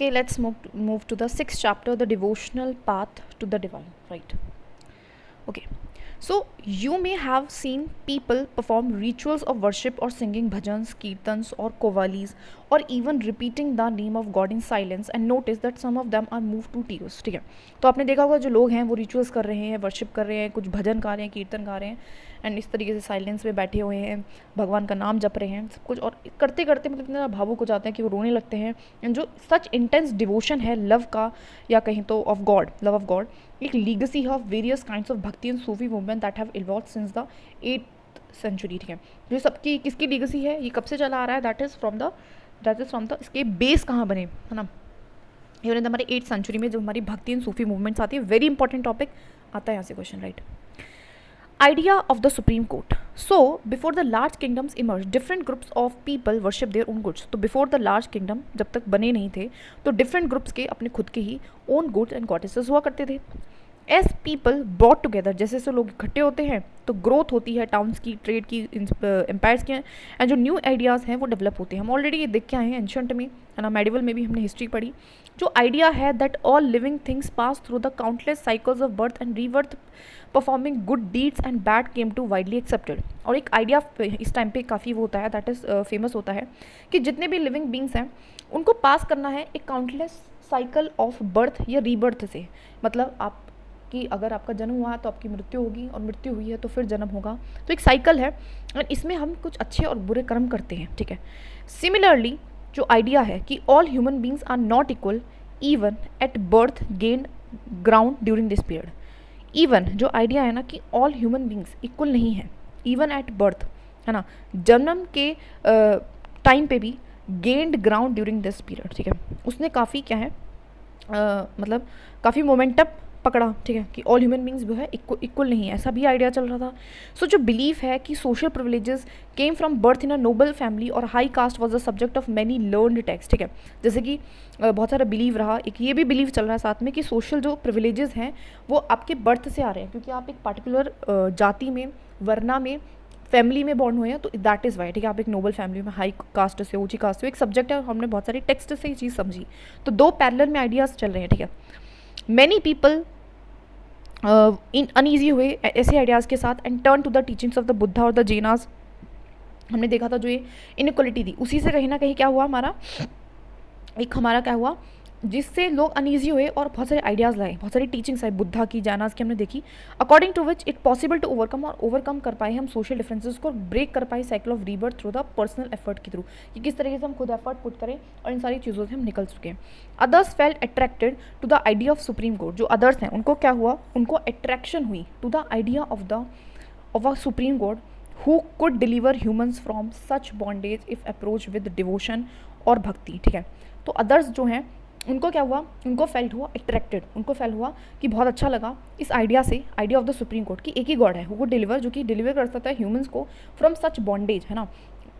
Okay, let's move to the sixth chapter, the devotional path to the divine, right? Okay, so you may have seen people perform rituals of worship or singing bhajans, kirtans, or qawwalis, or even repeating the name of God in silence, and notice that some of them are moved to tears. ठीक है, तो आपने देखा होगा जो लोग हैं वो रिचुअल्स कर रहे हैं, वर्शिप कर रहे हैं, कुछ भजन गा रहे हैं, कीर्तन गा रहे हैं, एंड इस तरीके से साइलेंस में बैठे हुए हैं, भगवान का नाम जप रहे हैं, सब कुछ, और करते करते मतलब इतना भावुक हो जाते हैं कि वो रोने लगते हैं. एंड जो सच इंटेंस डिवोशन है लव का, या कहीं तो of God, love of God, एक legacy of various kinds of bhakti and Sufi movement that have evolve since the 8th century. ठीक है, जो सबकी किसकी लीगेसी है, ये कब से चला आ रहा है, दैट इज़ फ्रॉम द इसके बेस कहाँ बने, है ना, इवन हमारे 8th century में जो हमारी भक्ति एंड सूफी मूवमेंट्स आती है. वेरी इंपॉर्टेंट टॉपिक आता है यहाँ से question, right. Idea of the Supreme Court. So, before the large kingdoms emerged, different groups of people worship their own goods. तो before the large kingdom, जब तक बने नहीं थे, तो different groups के अपने खुद के ही own goods and goddesses हुआ करते थे. As people brought together, जैसे जैसे लोग इकट्ठे होते हैं तो ग्रोथ होती है टाउन्स की, ट्रेड की, एम्पायर्स के, एंड जो न्यू आइडियाज़ हैं वो डेवलप होते हैं. हम ऑलरेडी ये देख के आए हैं एंशंट में, है ना, मेडिवल में भी हमने हिस्ट्री पढ़ी. जो आइडिया है that all living things pass through the countless cycles of birth and rebirth performing good deeds and bad came to widely accepted. और एक आइडिया इस टाइम पे काफ़ी वो होता है, दैट इज़ फेमस होता है कि जितने भी लिविंग बींग्स हैं उनको पास करना है एक काउंटलेस साइकिल ऑफ बर्थ या रीबर्थ से. मतलब आप कि अगर आपका जन्म हुआ है तो आपकी मृत्यु होगी, और मृत्यु हुई है तो फिर जन्म होगा. तो एक साइकिल है और इसमें हम कुछ अच्छे और बुरे कर्म करते हैं. ठीक है, सिमिलरली जो आइडिया है कि all human beings are not equal even at birth gained ground during this period. Even जो आइडिया है ना कि ऑल ह्यूमन बींग्स इक्वल नहीं है, इवन एट बर्थ, है ना, जन्म के टाइम पे भी gained ground during this period. ठीक है, उसने काफ़ी क्या है मतलब काफ़ी मोमेंटम पकड़ा. ठीक है, कि ऑल ह्यूमन बींग्स जो है इक्वल नहीं है, ऐसा भी आइडिया चल रहा था. सो जो बिलीफ है कि social privileges came from birth in a noble family और high caste was the subject of many learned text. ठीक है, जैसे कि बहुत सारा बिलीव रहा, एक ये भी बिलीव चल रहा है साथ में कि सोशल जो प्रिविलेजेस हैं वो आपके बर्थ से आ रहे हैं, क्योंकि आप एक पर्टिकुलर जाति में, वर्ना में, फैमिली में बॉर्न हुए हैं, तो दैट इज़ वाई. ठीक है, आप एक नोबल फैमिली में, हाई कास्ट से, ऊंची कास्ट से, एक सब्जेक्ट है, हमने बहुत सारी टेक्स्ट से ये चीज़ समझी. तो दो पैरेलल में आइडियाज़ चल रहे हैं. ठीक है, मैनी पीपल इन अनईजी हुए ऐसे आइडियाज़ के साथ and turn to the teachings of the Buddha और द जैनास. हमने देखा था जो ये इनइक्वलिटी थी, उसी से कहीं ना कहीं क्या हुआ, हमारा क्या हुआ, जिससे लोग अनईजी हुए और बहुत सारे आइडियाज़ लाए, बहुत सारी टीचिंग्स आई बुद्धा की, जैनास की हमने देखी, according to which it possible to overcome, और ओवरकम कर पाए हम सोशल डिफरेंसेस को, ब्रेक कर पाए cycle of rebirth through the personal effort के थ्रू, कि किस तरीके से हम खुद एफर्ट पुट करें और इन सारी चीज़ों से हम निकल चुके हैं. Others felt attracted to the idea of supreme court. जो अदर्स हैं उनको क्या हुआ, उनको अट्रैक्शन हुई to the idea of a supreme court who could deliver humans from such bondage if approach with devotion और भक्ति. ठीक है, तो अदर्स जो हैं उनको क्या हुआ, उनको फेल्ट हुआ अट्रैक्टेड, उनको फेल हुआ कि बहुत अच्छा लगा इस आइडिया से, idea of the supreme court कि एक ही गॉड है वो डिलीवर, जो कि डिलीवर कर सकता है ह्यूमंस को फ्रॉम सच बॉन्डेज, है ना,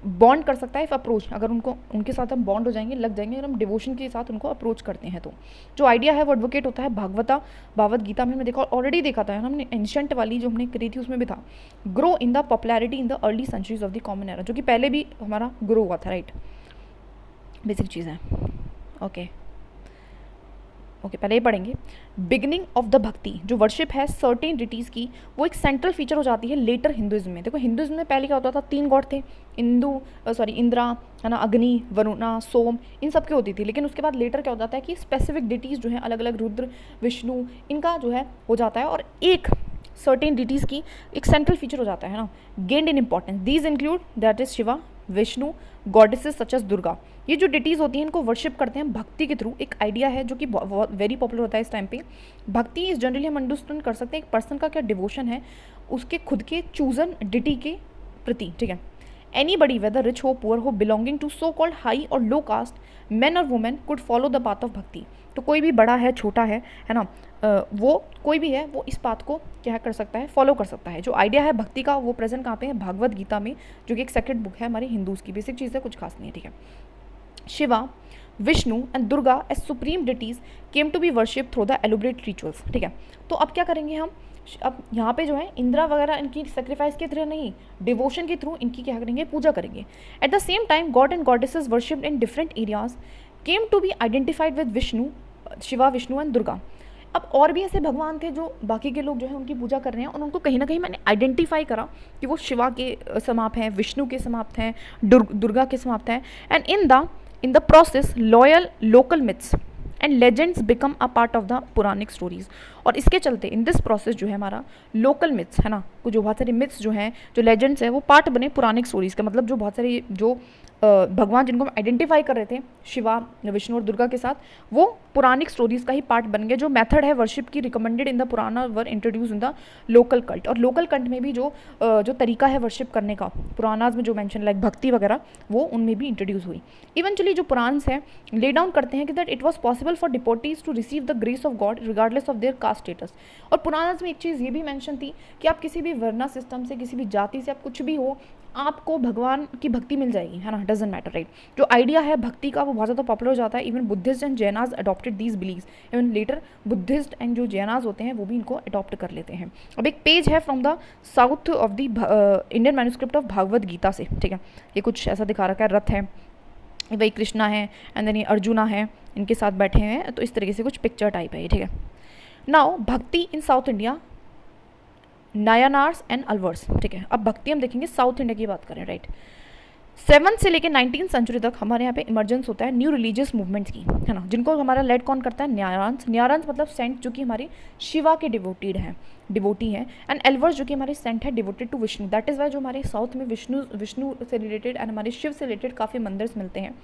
बॉन्ड कर सकता है इफ अप्रोच, अगर उनके साथ हम बॉन्ड हो जाएंगे, लग जाएंगे, अगर हम डिवोशन के साथ उनको अप्रोच करते हैं. तो जो आइडिया है वो एडवोकेट होता है भागवत गीता में हमने देखा, ऑलरेडी देखा था, हमने एंशंट वाली जो हमने करी थी उसमें भी था, grow in the popularity in the early centuries of the common era, जो कि पहले भी हमारा ग्रो हुआ था, राइट. बेसिक चीज़ है. ओके, पहले ये पढ़ेंगे. बिगिनिंग ऑफ द भक्ति, जो वर्शिप है सर्टेन डिटीज़ की, वो एक सेंट्रल फीचर हो जाती है लेटर हिंदुइज्म में. देखो हिंदुइज्म में पहले क्या होता था, 3 गॉड थे, इंद्रा, है ना, अग्नि, वरुणा, सोम, इन सब की होती थी. लेकिन उसके बाद लेटर क्या हो जाता है कि स्पेसिफिक डिटीज़ जो है अलग अलग, रुद्र, विष्णु, इनका जो है हो जाता है, और एक सर्टेन डिटीज़ की एक सेंट्रल फीचर हो जाता है ना, gained in importance. These include that is Shiva, Vishnu, goddesses such as Durga. ये जो डिटीज़ होती हैं इनको वर्शिप करते हैं भक्ति के थ्रू. एक आइडिया है जो कि वेरी पॉपुलर होता है इस टाइम पे. भक्ति इज जनरली हम अंडरस्टैंड कर सकते हैं एक पर्सन का क्या डिवोशन है उसके खुद के चूजन डिटी के प्रति. ठीक है, एनीबडी वेदर रिच हो, पुअर हो, belonging to so called high और लो कास्ट, मैन और women could follow the path of bhakti. तो कोई भी बड़ा है, छोटा है ना, वो कोई भी है वो इस बात को क्या कर सकता है, फॉलो कर सकता है. जो आइडिया है भक्ति का वो प्रेजेंट कहाँ पे है, भागवत गीता में, जो कि एक सेक्रेट बुक है हमारी हिंदूज़ की. बेसिक चीज़ है, कुछ खास नहीं है. ठीक है, Shiva, Vishnu and Durga as supreme deities came to be worship through the elaborate rituals. ठीक है, तो अब क्या करेंगे हम, अब यहाँ पे जो है इंदिरा वगैरह इनकी सेक्रीफाइस के थ्रू नहीं, डिवोशन के थ्रू इनकी क्या करेंगे, पूजा करेंगे. At the same time god and goddesses worshipped in different areas came to be identified with Vishnu, Shiva, Vishnu and Durga. अब और भी ऐसे भगवान थे जो बाकी के लोग जो है उनकी पूजा कर रहे हैं, और उनको कहीं ना कहीं मैंने आइडेंटिफाई करा कि वो शिवा के समाप्त हैं, विष्णु के समाप्त हैं, दुर्गा के समाप्त हैं। And in the process loyal local myths and legends become a part of the Puranic stories. और इसके चलते इन दिस प्रोसेस जो है हमारा लोकल मिथ्स है ना, जो बहुत सारे मिथ्स जो हैं, जो लेजेंड्स हैं, वो पार्ट बने पुरानिक स्टोरीज का। मतलब जो बहुत सारे जो भगवान जिनको हम आइडेंटिफाई कर रहे थे शिवा, विष्णु और दुर्गा के साथ, वो पुरानिक स्टोरीज का ही पार्ट बन गए। जो मेथड है वर्शिप की रिकमेंडेड इन द पुराना वर introduce in the local cult. और लोकल कल्ट में भी जो तरीका है वर्शिप करने का पुरानाज में जो मेंशन लाइक भक्ति वगैरह, वो उनमें भी इंट्रोड्यूस हुई। इवेंचुअली जो पुराण्स हैं ले डाउन करते हैं कि that it was possible for devotees to receive the grace of God regardless of their caste status. और पुराणाज में एक चीज़ ये भी मेंशन थी कि आप किसी भी वर्ना सिस्टम से, किसी भी जाति से, आप कुछ भी हो, आपको भगवान की भक्ति मिल जाएगी, है ना, डजेंट मैटर, राइट। जो आइडिया है भक्ति का वो बहुत ज़्यादा पॉपुलर हो जाता है। Even Buddhist and Jainas adopted these beliefs. Even later Buddhist and जो जैनाज होते हैं वो भी इनको अडॉप्ट कर लेते हैं। अब एक पेज है from the south of the Indian manuscript of Bhagavad Gita से, ठीक है। ये कुछ ऐसा दिखा रखा है, रथ है, वही कृष्णा है, एंड देन ये अर्जुना है, इनके साथ बैठे हैं, तो इस तरीके से कुछ पिक्चर टाइप है ये, ठीक है। नाउ भक्ति इन साउथ इंडिया, नायनार्स एंड अलवर्स, ठीक है। अब भक्ति हम देखेंगे साउथ इंडिया की बात करें, राइट। 7th से लेकर 19th सेंचुरी तक हमारे यहाँ पे इमरजेंस होता है न्यू रिलीजियस मूवमेंट्स की, है ना, जिनको हमारा लेड कौन करता है, न्यारांस। न्यारांस मतलब सेंट जो कि हमारे शिवा के डिवोटी हैं, एंड एल्वर्स जो कि हमारे सेंट है devoted to Vishnu. That is why जो हमारे साउथ में विष्णु से रिलेटेड एंड हमारे शिव से रिलेटेड काफ़ी मंदिर्स मिलते हैं।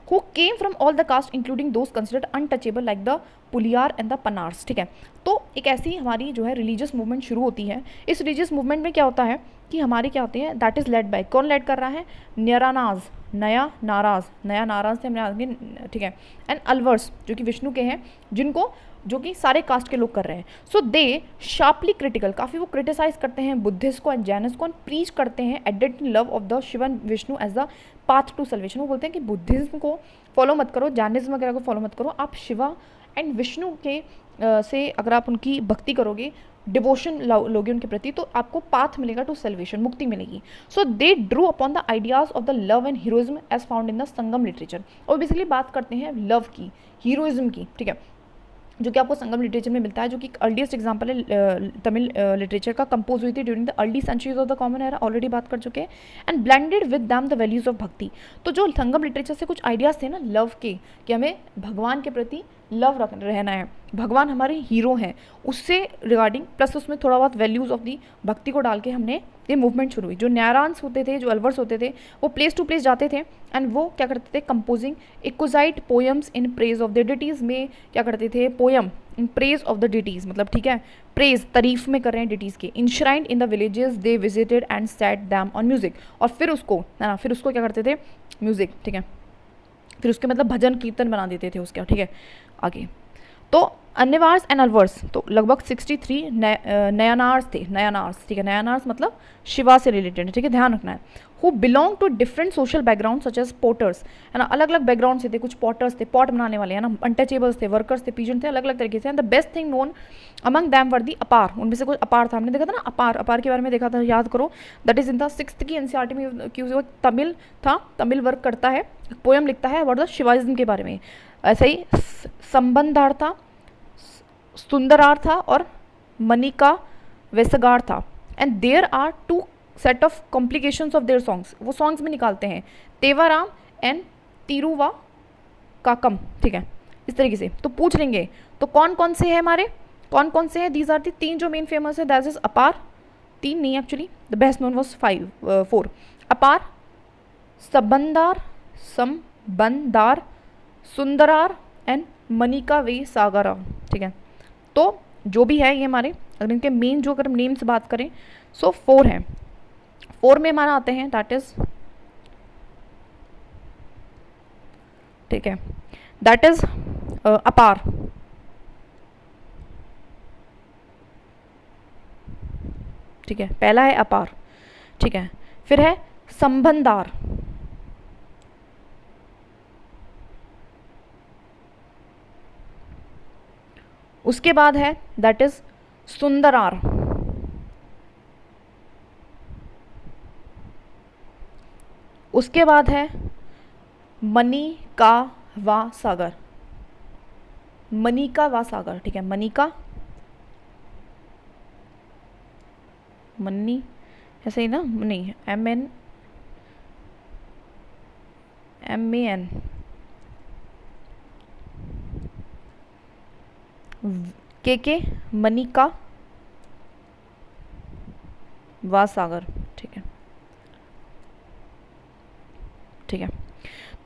who came from all the caste including those considered untouchable like the Pulaiyar and the Panars, ठीक है। तो एक ऐसी हमारी जो है रिलीजियस मूवमेंट शुरू होती है। इस रिलीजियस मूवमेंट में क्या होता है कि हमारे क्या होते हैं, दैट इज़ लेड बाय, कौन लेड कर रहा है, न्यारानाज, नया नाराज से हमने आगे, ठीक है, एंड अलवर्स जो कि विष्णु के हैं, जिनको जो कि सारे कास्ट के लोग कर रहे हैं। सो दे शार्पली क्रिटिकल, काफ़ी वो क्रिटिसाइज करते हैं बुद्धिस्ट को एंड जैनिस्ट को, प्रीच करते हैं added love of the Shiva and Vishnu as the path to salvation. वो बोलते हैं कि बुद्धिज्म को फॉलो मत करो, जैनिज्म वगैरह को फॉलो मत करो, आप शिवा एंड विष्णु के से अगर आप उनकी भक्ति करोगे, डिवोशन लोगे उनके प्रति, तो आपको पाथ मिलेगा टू सल्वेशन, मुक्ति मिलेगी। So they drew upon the ideas of the love and heroism as found in the Sangam literature. और बेसिकली बात करते हैं लव की, हीरोइज्म की, ठीक है, जो कि आपको संगम लिटरेचर में मिलता है, जो कि अर्लीस्ट एग्जाम्पल है तमिल लिटरेचर का, कंपोज हुई थी during the early centuries of the common era, already बात कर चुके हैं, and blended with them the values of bhakti. तो जो संगम लिटरेचर से कुछ आइडियाज़ थे ना लव के, कि हमें भगवान के प्रति लव रहना है, भगवान हमारे हीरो हैं, उससे रिगार्डिंग प्लस उसमें थोड़ा बहुत वैल्यूज़ ऑफ दी भक्ति को डाल के हमने ये मूवमेंट शुरू हुई। जो न्यारांस होते थे, जो अलवर्स होते थे, वो प्लेस टू प्लेस जाते थे एंड वो क्या करते थे, composing exquisite poems in praise of the deities में क्या करते थे, poem in praise of the deities, मतलब ठीक है, प्रेज तारीफ में कर रहे हैं डिटीज़ के। Enshrined in the villages they visited and set them on music, और फिर उसको है ना, फिर उसको क्या करते थे, म्यूजिक, ठीक है, फिर उसके मतलब भजन कीर्तन बना देते थे उसके, ठीक है। आगे तो अन्यवार्स एंड अलवर्स, तो लगभग 63 नयानार्स थे, नयानार्स, ठीक है, नयानार्स मतलब शिवा से रिलेटेड, ठीक है, ध्यान रखना है। Who belong to different social background such as porters, है ना, अलग अलग बैकग्राउंड से थे, कुछ पॉटर्स थे, पॉट बनाने वाले, है ना, अनटचेबल्स थे, वर्कर्स थे, पीजन थे, अलग अलग तरीके से। And the best thing known among them were the अपार, उनमें से कुछ अपार था, हमने देखा था ना अपार के बारे में देखा था, याद करो, that is in the 6th की एनसीईआरटी में, क्योंकि तमिल था, तमिल वर्क करता है, पोएम लिखता है अबाउट द शिवाइज्म के बारे में। ऐसे ही संबंधार था, सुंदरार था, और मनिका वेसगार था। And there are 2 set of complications of their songs, वो सॉन्ग्स में निकालते हैं, तेवाराम एंड तिरुवा काकम, ठीक है, इस तरीके से। तो पूछ लेंगे तो कौन कौन से हैं हमारे, कौन कौन से हैं, दीज आर दी 3 जो मेन फेमस है, दैट इज अपार, 3 नहीं actually, the best known was 4, अपार, संबंधार, सुंदरार एंड मनिका वे सागरा, ठीक है। तो जो भी है ये हमारे, अगर इनके मेन जो अगर हम नेम से बात करें, सो 4 हैं। 4 में हमारा आते हैं, दैट इज, ठीक है, दैट इज अपार, ठीक है, पहला है अपार, ठीक है, फिर है संबंधार, उसके बाद है दैट इज सुंदरार, उसके बाद है मनी का वा सागर, मनिका वा सागर, ठीक है, मनिका, मन्नी, ऐसे ही ना, नहीं, MN MAN, के मनिका वा सागर, ठीक है, ठीक है।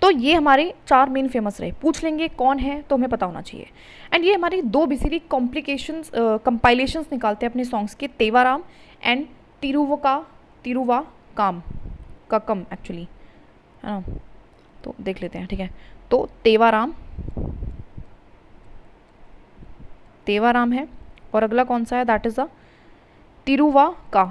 तो ये हमारे 4 मेन फेमस रहे। पूछ लेंगे कौन है तो हमें पता होना चाहिए। एंड ये हमारी 2 बेसिकली कॉम्प्लिकेशंस कंपाइलेशंस निकालते हैं अपने सॉन्ग्स के, तेवाराम एंड तिरुवा काम ककम एक्चुअली, है ना, तो देख लेते हैं, ठीक है। तो तेवाराम है, और अगला कौन सा है, दैट इज अ तिरुवा का,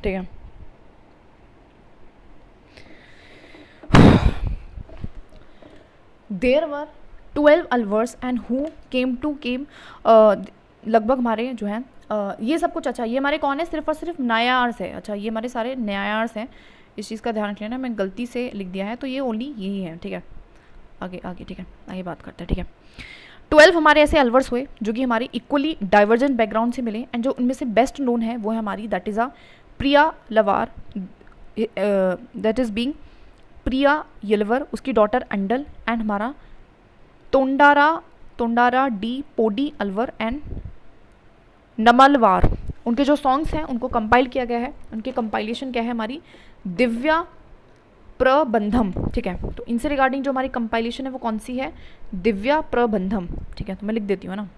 ठीक है। There were 12 Alvars and who came लगभग हमारे जो हैं ये सब कुछ, अच्छा ये हमारे कौन है, सिर्फ और सिर्फ नायार्स है, अच्छा ये हमारे सारे न्यायार्स हैं, इस चीज़ का ध्यान रख लेना, मैं गलती से लिख दिया है, तो ये ओनली यही है, ठीक है। आगे आगे, ठीक है, आगे बात करते हैं, ठीक है। 12 हमारे ऐसे अलवर्स हुए जो कि हमारी इक्वली डाइवर्जेंट बैकग्राउंड से मिले, एंड जो उनमें से बेस्ट नोन है वो है हमारी, that is a Periyalvar, that is being Periyalvar, उसकी डॉटर अंडल, एंड हमारा Tondaradippodi Alvar and Nammalvar. उनके जो सॉन्ग्स हैं उनको कंपाइल किया गया है, उनकी कंपाइलेशन क्या है हमारी, दिव्या प्रबंधम, ठीक है। तो इनसे रिगार्डिंग जो हमारी कंपाइलेशन है वो कौन सी है, दिव्या प्रबंधम, ठीक है, तो मैं लिख देती हूँ ना,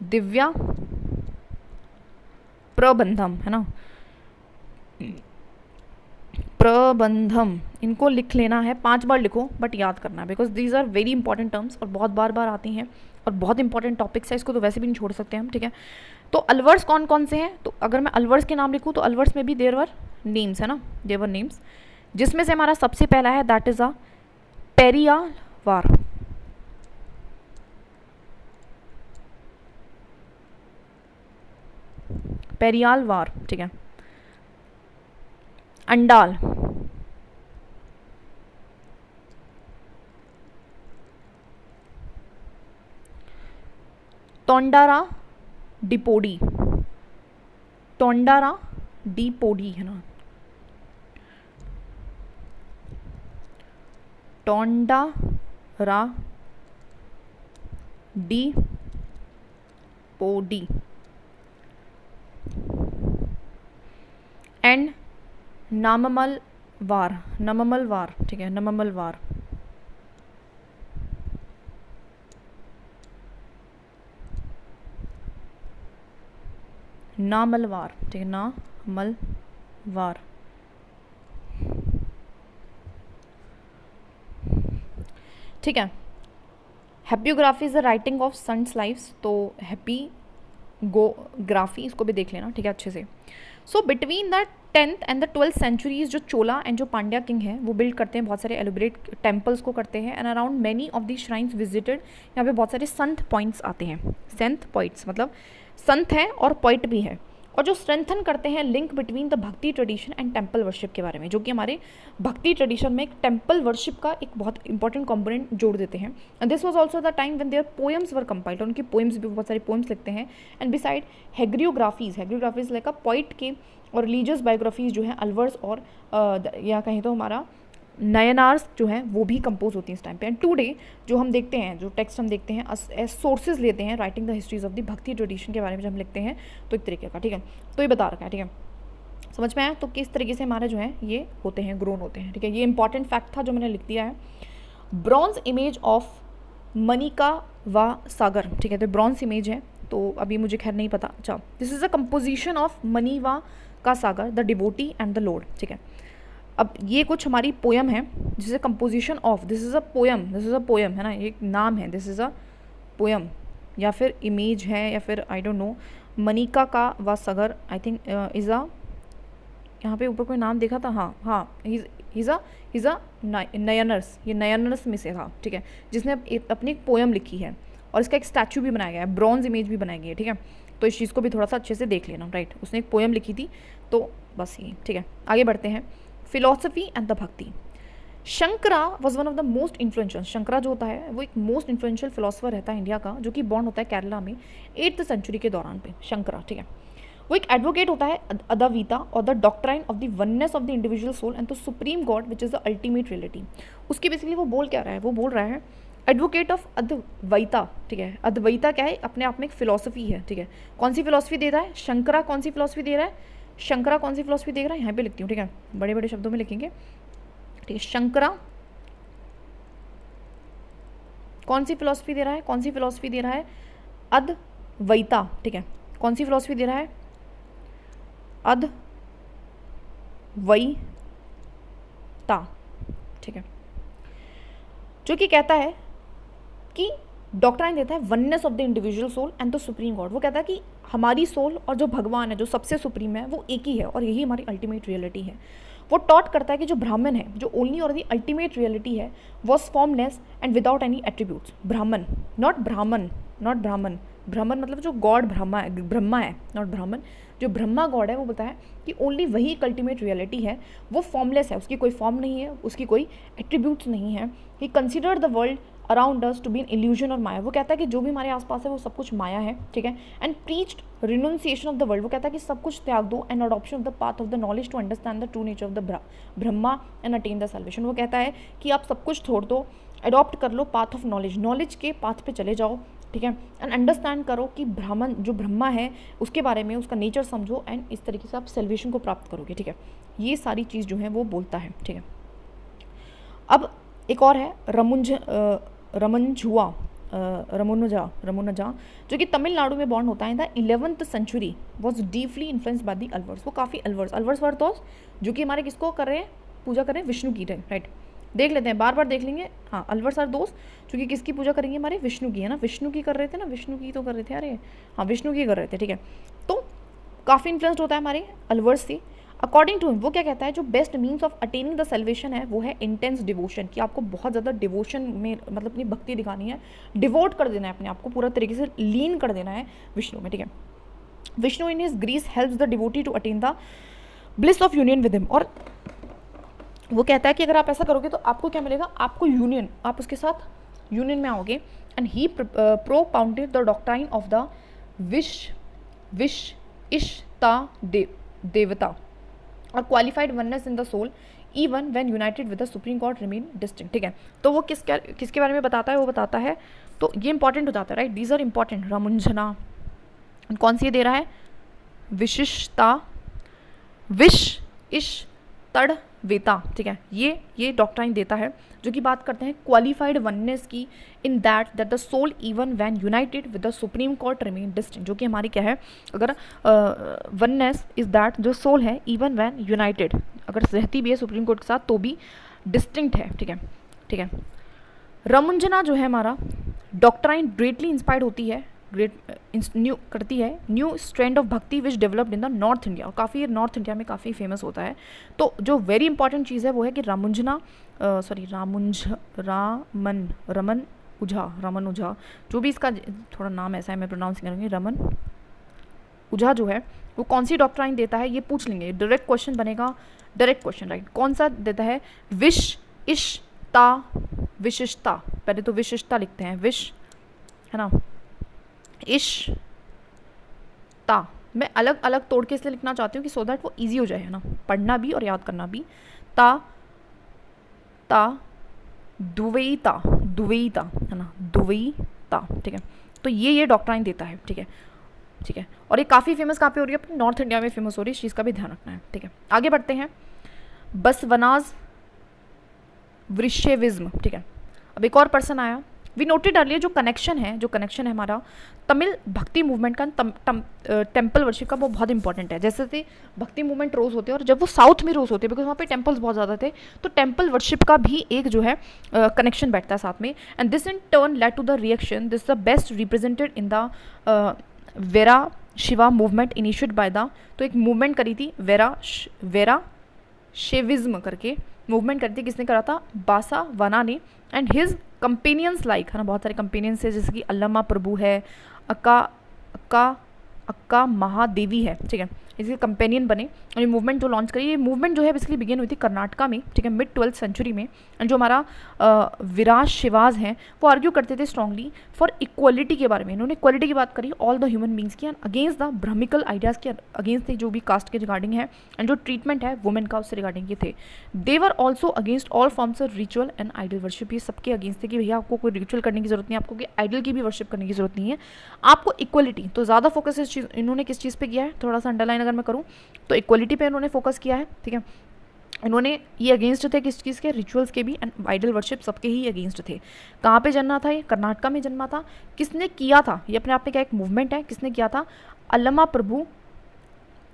दिव्या प्रबंधम, है ना, प्रबंधम, इनको लिख लेना है, 5 बार लिखो, बट याद करना है, because these are very important terms और बहुत बार आती हैं और बहुत इंपॉर्टेंट टॉपिक्स है, इसको तो वैसे भी नहीं छोड़ सकते हम, ठीक है। तो अलवर्स कौन कौन से हैं, तो अगर मैं अलवर्स के नाम लिखूँ तो अलवर्स में भी देयर वर नेम्स, है ना, देयर वर नेम्स, जिसमें से हमारा सबसे पहला है दैट इज़ अ पेरियावार, पेरियालवार, ठीक है। अंडाल, तोंडारा डिपोडी, तोंडारा डिपोडी, है ना, टोंडारा डी पोडी एंड नममलवार, ठीक है, नममलवार, नामलवार, ठीक है, नामलवार, ठीक है। Hagiography is the writing of saints lives, तो हैप्पी ग्राफी इसको भी देख लेना, ठीक है, अच्छे से। So between the 10th and the 12th centuries जो चोला एंड जो पांड्या किंग हैं वो बिल्ड करते हैं, बहुत सारे एलिब्रेट टेम्पल्स को करते हैं, and around many of the shrines visited, यहाँ पे बहुत सारे संत पॉइंट्स आते हैं, संत पॉइंट्स मतलब संत हैं और पॉइंट भी है, और जो स्ट्रेंथन करते हैं लिंक बिटवीन द भक्ति ट्रेडिशन एंड टेम्पल वर्शिप के बारे में, जो कि हमारे भक्ति ट्रेडिशन में एक टेम्पल वर्शिप का एक बहुत इंपॉर्टेंट कंपोनेंट जोड़ देते हैं। And this was also the time when their poems were compiled, उनकी पोएम्स भी बहुत सारी पोएम्स लिखते हैं। And besides hagiographies like a poet के और रिलीजियस बायोग्राफीज जो हैं अलवर्स और या कहें तो हमारा नयनार्स जो हैं वो भी कंपोज होती हैं इस टाइम पे। एंड टुडे जो हम देखते हैं, जो टेक्स्ट हम देखते हैं एज सोर्सेज लेते हैं writing the histories of the भक्ति ट्रेडिशन के बारे में जब हम लिखते हैं तो एक तरीके का, ठीक है, तो ये बता रखा है, ठीक है, समझ में आया। तो किस तरीके से हमारे जो है ये होते हैं, ग्रोन होते हैं, ठीक है, ये इंपॉर्टेंट फैक्ट था जो मैंने लिख दिया है। ब्रॉन्ज इमेज ऑफ मनिका व सागर, ठीक है, तो ब्रॉन्ज इमेज है, तो अभी मुझे खैर नहीं पता। अच्छा, this is a composition of Manikkavasagar, the devotee and the lord, ठीक है। अब ये कुछ हमारी पोयम है जिसे composition of, this is a poem, है ना, एक नाम है, दिस इज़ अ पोयम या फिर इमेज है या फिर आई डोंट नो, मनिका का व सागर आई थिंक इज़ अ यहाँ पे ऊपर कोई नाम देखा था, हाँ हाँ, हिज़ा नयनर्स, ये नयनर्स में से था, ठीक है, जिसने अपनी एक पोएम लिखी है और इसका एक स्टैचू भी बनाया गया है, ब्रॉन्ज इमेज भी बनाई गई है, ठीक है। तो इस चीज़ को भी थोड़ा सा अच्छे से देख लेना, राइट। उसने एक पोएम लिखी थी, तो बस ये, ठीक है। आगे बढ़ते हैं, फिलोसफी एंड द भक्ति। Shankara was one of the most influential, Shankara जो होता है वो एक मोस्ट इन्फ्लुएंशियल फिलोसफर रहता है इंडिया का, जो कि बॉर्न होता है केरला में 8th सेंचुरी के दौरान पे, शंकरा, ठीक है। वो एक एडवोकेट होता है अद्वैता और the doctrine of the oneness of the individual soul and the supreme god which is the ultimate reality. उसकी बेसिकली वो बोल क्या रहा है, वो बोल रहा है एडवोकेट ऑफ अद्वैता, ठीक है। अद्वैता क्या है, अपने आप में एक फिलोसफी है, ठीक है। कौन सी फिलोसफी दे रहा है शंकरा, कौन सी फिलोसफी दे रहा है शंकरा, कौन सी फिलोसफी दे रहा है, यहाँ पे लिखती हूँ, ठीक है, बड़े बड़े शब्दों में लिखेंगे, ठीक है। शंकरा कौन सी फिलोसफी दे रहा है, कौन सी फिलोसफी दे रहा है अद्वैता, ठीक है। कौन सी फिलोसफी दे रहा है अद्वैता, ठीक है, जो कि कहता है कि डॉक्ट्राइन देता है oneness of the individual soul and the supreme god. वो कहता है कि हमारी सोल और जो भगवान है, जो सबसे सुप्रीम है, वो एक ही है और यही हमारी अल्टीमेट रियलिटी है। वो टॉट करता है कि जो ब्राह्मण है, जो ओनली और दी अल्टीमेट रियलिटी है, was formless and without any attributes. ब्राह्मण, नॉट ब्राह्मण, ब्राह्मण मतलब जो गॉड ब्रह्मा है, नॉट ब्राह्मण, जो ब्रह्मा गॉड है, वो बताया कि ओनली वही एक अल्टीमेट रियलिटी है, वो फॉर्मलेस है, उसकी कोई फॉर्म नहीं है, उसकी कोई एट्रीब्यूट्स नहीं है। He considered the world around us to be an illusion और माया। वो कहता है कि जो भी हमारे आसपास है वो सब कुछ माया है, ठीक है। And preached renunciation of the world. वो कहता है कि सब कुछ त्याग दो and adoption of the path of the knowledge to understand the true nature of the Brahma and attain the salvation. वो कहता है कि आप सब कुछ छोड़ दो, अडॉप्ट कर लो पाथ ऑफ नॉलेज, नॉलेज के पाथ पे चले जाओ, ठीक है, एंड अंडरस्टैंड करो कि ब्राह्मण जो ब्रह्मा है उसके बारे में, उसका नेचर समझो, एंड इस तरीके से आप सेल्वेशन को प्राप्त करोगे, ठीक है। ये सारी चीज़ जो है वो बोलता है, ठीक है। अब एक और है रमुनुजा, जो कि तमिलनाडु में बॉर्न होता है। The 11th century was deeply influenced by the Alvars. वो काफ़ी अलवर्स वर दोस्त, जो कि हमारे किसको कर रहे हैं, पूजा कर रहे हैं, विष्णु की, राइट। देख लेते हैं, बार बार देख लेंगे, हाँ, अलवर्स आर दोस्त जो कि किसकी पूजा करेंगे, हमारे विष्णु की, है ना, विष्णु की कर रहे थे ना, विष्णु की तो कर रहे थे, अरे हाँ, विष्णु की कर रहे थे, ठीक है। तो काफ़ी इन्फ्लुएंस्ड होता है हमारे अलवर्स से। अकॉर्डिंग टू हिम, वो क्या कहता है, जो best means of attaining the salvation है वो है इंटेंस डिवोशन, कि आपको बहुत ज़्यादा डिवोशन में, मतलब अपनी भक्ति दिखानी है, डिवोट कर देना है अपने आप को, पूरा तरीके से लीन कर देना है विष्णु में, ठीक है। Vishnu in his grace helps the devotee to attain the bliss of union with him. और वो कहता है कि अगर आप ऐसा करोगे तो आपको क्या मिलेगा, आपको यूनियन, आप उसके साथ यूनियन में आओगे। And he propounded the doctrine of the देवता और qualified oneness in the soul even when united with the supreme god remain distinct, ठीक है। तो वो किसके बारे में बताता है, वो बताता है, तो ये इंपॉर्टेंट हो जाता है, राइट, दीज आर इंपॉर्टेंट। रामुंजना कौन सी दे रहा है, तड़वेता, ठीक है, ये डॉक्ट्राइन देता है, जो कि बात करते हैं क्वालिफाइड वननेस की, in that the soul even when united with the supreme court remain distinct, जो कि हमारी क्या है, अगर वननेस इज दैट जो सोल है इवन व्हेन यूनाइटेड, अगर रहती भी है सुप्रीम कोर्ट के साथ तो भी डिस्टिंक्ट है, ठीक है, ठीक है। रामुंजना जो है हमारा डॉक्ट्राइन ग्रेटली इंस्पायर्ड होती है, new strand of bhakti which developed in the north India, और काफ़ी नॉर्थ इंडिया में काफ़ी फेमस होता है। तो जो वेरी इंपॉर्टेंट चीज़ है वो है कि रमन उझा, जो भी इसका थोड़ा नाम ऐसा है, मैं प्रोनाउंस करूँगी, रमन उझा जो है वो कौन सी डॉक्ट्राइन देता है, ये पूछ लेंगे, डायरेक्ट क्वेश्चन बनेगा, डायरेक्ट क्वेश्चन, राइट। कौन सा देता है, विशिष्टता, पहले तो विशिष्टता लिखते हैं, है ना, इष्टा, मैं अलग अलग तोड़ के इसलिए लिखना चाहती हूँ कि सो दैट वो इजी हो जाए, है ना, पढ़ना भी और याद करना भी। दुवैता, है ना, दुवैता, ठीक है। तो ये डॉक्ट्राइन देता है, ठीक है, ठीक है। और ये काफ़ी फेमस कहाँ पे हो रही है, अपनी नॉर्थ इंडिया में फेमस हो रही है, इस चीज़ का भी ध्यान रखना है, ठीक है। आगे बढ़ते हैं, बसवनाज वृषेविज्म, ठीक है। अब एक और पर्सन आया, वी नोटेड अर्लियर, जो कनेक्शन है हमारा तमिल भक्ति मूवमेंट का, टेम्पल वर्शिप का, वो बहुत इंपॉर्टेंट है। जैसे से भक्ति मूवमेंट रोज होते हैं और जब वो साउथ में रोज होते हैं, बिकॉज वहाँ पे टेम्पल्स बहुत ज़्यादा थे, तो टेम्पल वर्शिप का भी एक जो है कनेक्शन बैठता है साथ में। And this in turn led to the reaction, this the best represented in the Shiva movement initiate by the, तो एक मूवमेंट करी थी वेरा शेविज्म करके मूवमेंट करी थी, किसने करा था, बासा वना ने, एंड हिज कंपेनियंस लाइक, है ना, बहुत सारे कंपेनियंस है जैसे कि अल्लामा प्रभु है, अक्का अक्का अक्का महादेवी है, ठीक है, इसके कंपेनियन बने और ये मूवमेंट जो लॉन्च करी, ये मूवमेंट जो है बेसिकली बिगिन हुई थी कर्नाटका में, ठीक है, मिड 12th सेंचुरी में। एंड जो हमारा विराज शिवाज हैं वो आर्ग्यू करते थे स्ट्रांगली फॉर इक्वलिटी के बारे में, इन्होंने इक्वलिटी की बात करी ऑल द ह्यूमन बींग्स की, एंड अगेंस्ट द ब्रह्मिकल आइडियाज़ के अगेंस्ट थे जो भी कास्ट के रिगार्डिंग है, एंड जो ट्रीटमेंट है वुमेन का उससे रिगार्डिंग ये थे। They were also against all forms of ritual and idol worship, ये सबके अगेंस्ट थे कि भैया आपको कोई रिचुअल करने की जरूरत नहीं है, आपको कोई आइडल की भी वर्शिप करने की जरूरत नहीं है, आपको इक्वलिटी। तो ज़्यादा फोकस इस चीज़ इन्होंने किस चीज़ पे किया है, थोड़ा सा अंडरलाइन अगर मैं करूँ तो इक्वलिटी पे इन्होंने फोकस किया है, ठीक है। इन्होंने ये अगेंस्ट थे किस चीज़ के, रिचुअल्स के भी एंड आइडल वर्शिप सबके ही अगेंस्ट थे। कहाँ पे जन्मा था ये, कर्नाटका में जन्मा था। किसने किया था ये, अपने आप में क्या एक मूवमेंट है, किसने किया था, अल्लामा प्रभु,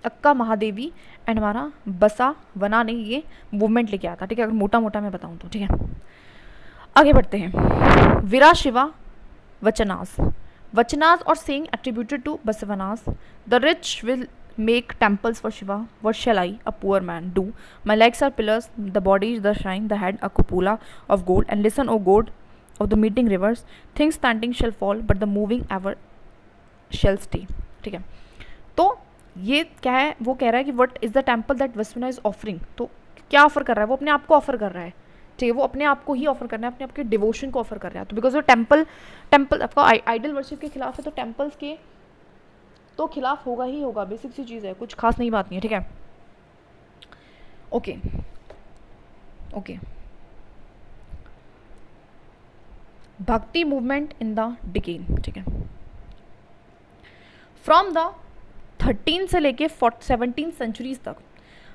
अक्का महादेवी एंड हमारा बसा वना ने ये मूवमेंट लेके आया था, ठीक है, अगर मोटा मोटा मैं बताऊँ तो, ठीक है। आगे बढ़ते हैं। वीरा शिवा वचनास, वचनास और sayings attributed to Basavannas, the rich will make temples for Shiva, what shall I, a poor man, do? My legs are pillars, the body is the shrine, the head a cupola of gold, and listen, O God of the meeting rivers, things standing shall fall, but the moving ever shall stay, ठीक है। तो ये क्या है, वो कह रहा है कि what is the temple that Vasvana is offering, तो क्या ऑफर कर रहा है, वो अपने आप को ऑफर कर रहा है, ठीक है, वो अपने आप को ही ऑफर करना है, अपने आप के डिवोशन को ऑफर कर रहा है। तो बिकॉज वो टेम्पल आपका आइडल वर्शिप के खिलाफ है, तो टेम्पल्स के तो खिलाफ होगा ही होगा, बेसिक सी चीज़ है, कुछ खास नहीं बात नहीं है, ठीक है। ओके ओके, भक्ति मूवमेंट इन द डिकेन, ठीक है, फ्रॉम द 13 से लेके 17 सेंचुरीज तक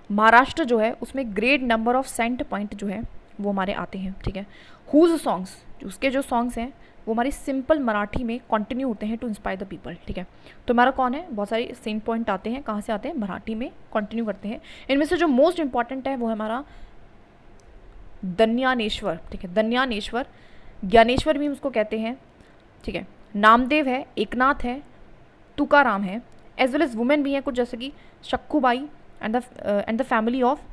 महाराष्ट्र जो है उसमें great number of saint point जो है वो हमारे आते हैं, ठीक है। हुज सॉन्ग्स, उसके जो सॉन्ग्स हैं वो हमारी सिंपल मराठी में कंटिन्यू होते हैं टू इंस्पायर द पीपल, ठीक है। तो हमारा कौन है, बहुत सारे सेंट पॉइंट आते हैं, कहाँ से आते हैं, मराठी में कंटिन्यू करते हैं। इनमें से जो मोस्ट इंपॉर्टेंट है वो है हमारा दन्यानेश्वर, ठीक है, दन्यानेश्वर, ज्ञानेश्वर भी हम उसको कहते हैं, ठीक है, नामदेव है, एकनाथ है, तुकाराम है, एज वेल एज वुमेन भी हैं कुछ जैसे कि शक्खूबाई एंड द फैमिली ऑफ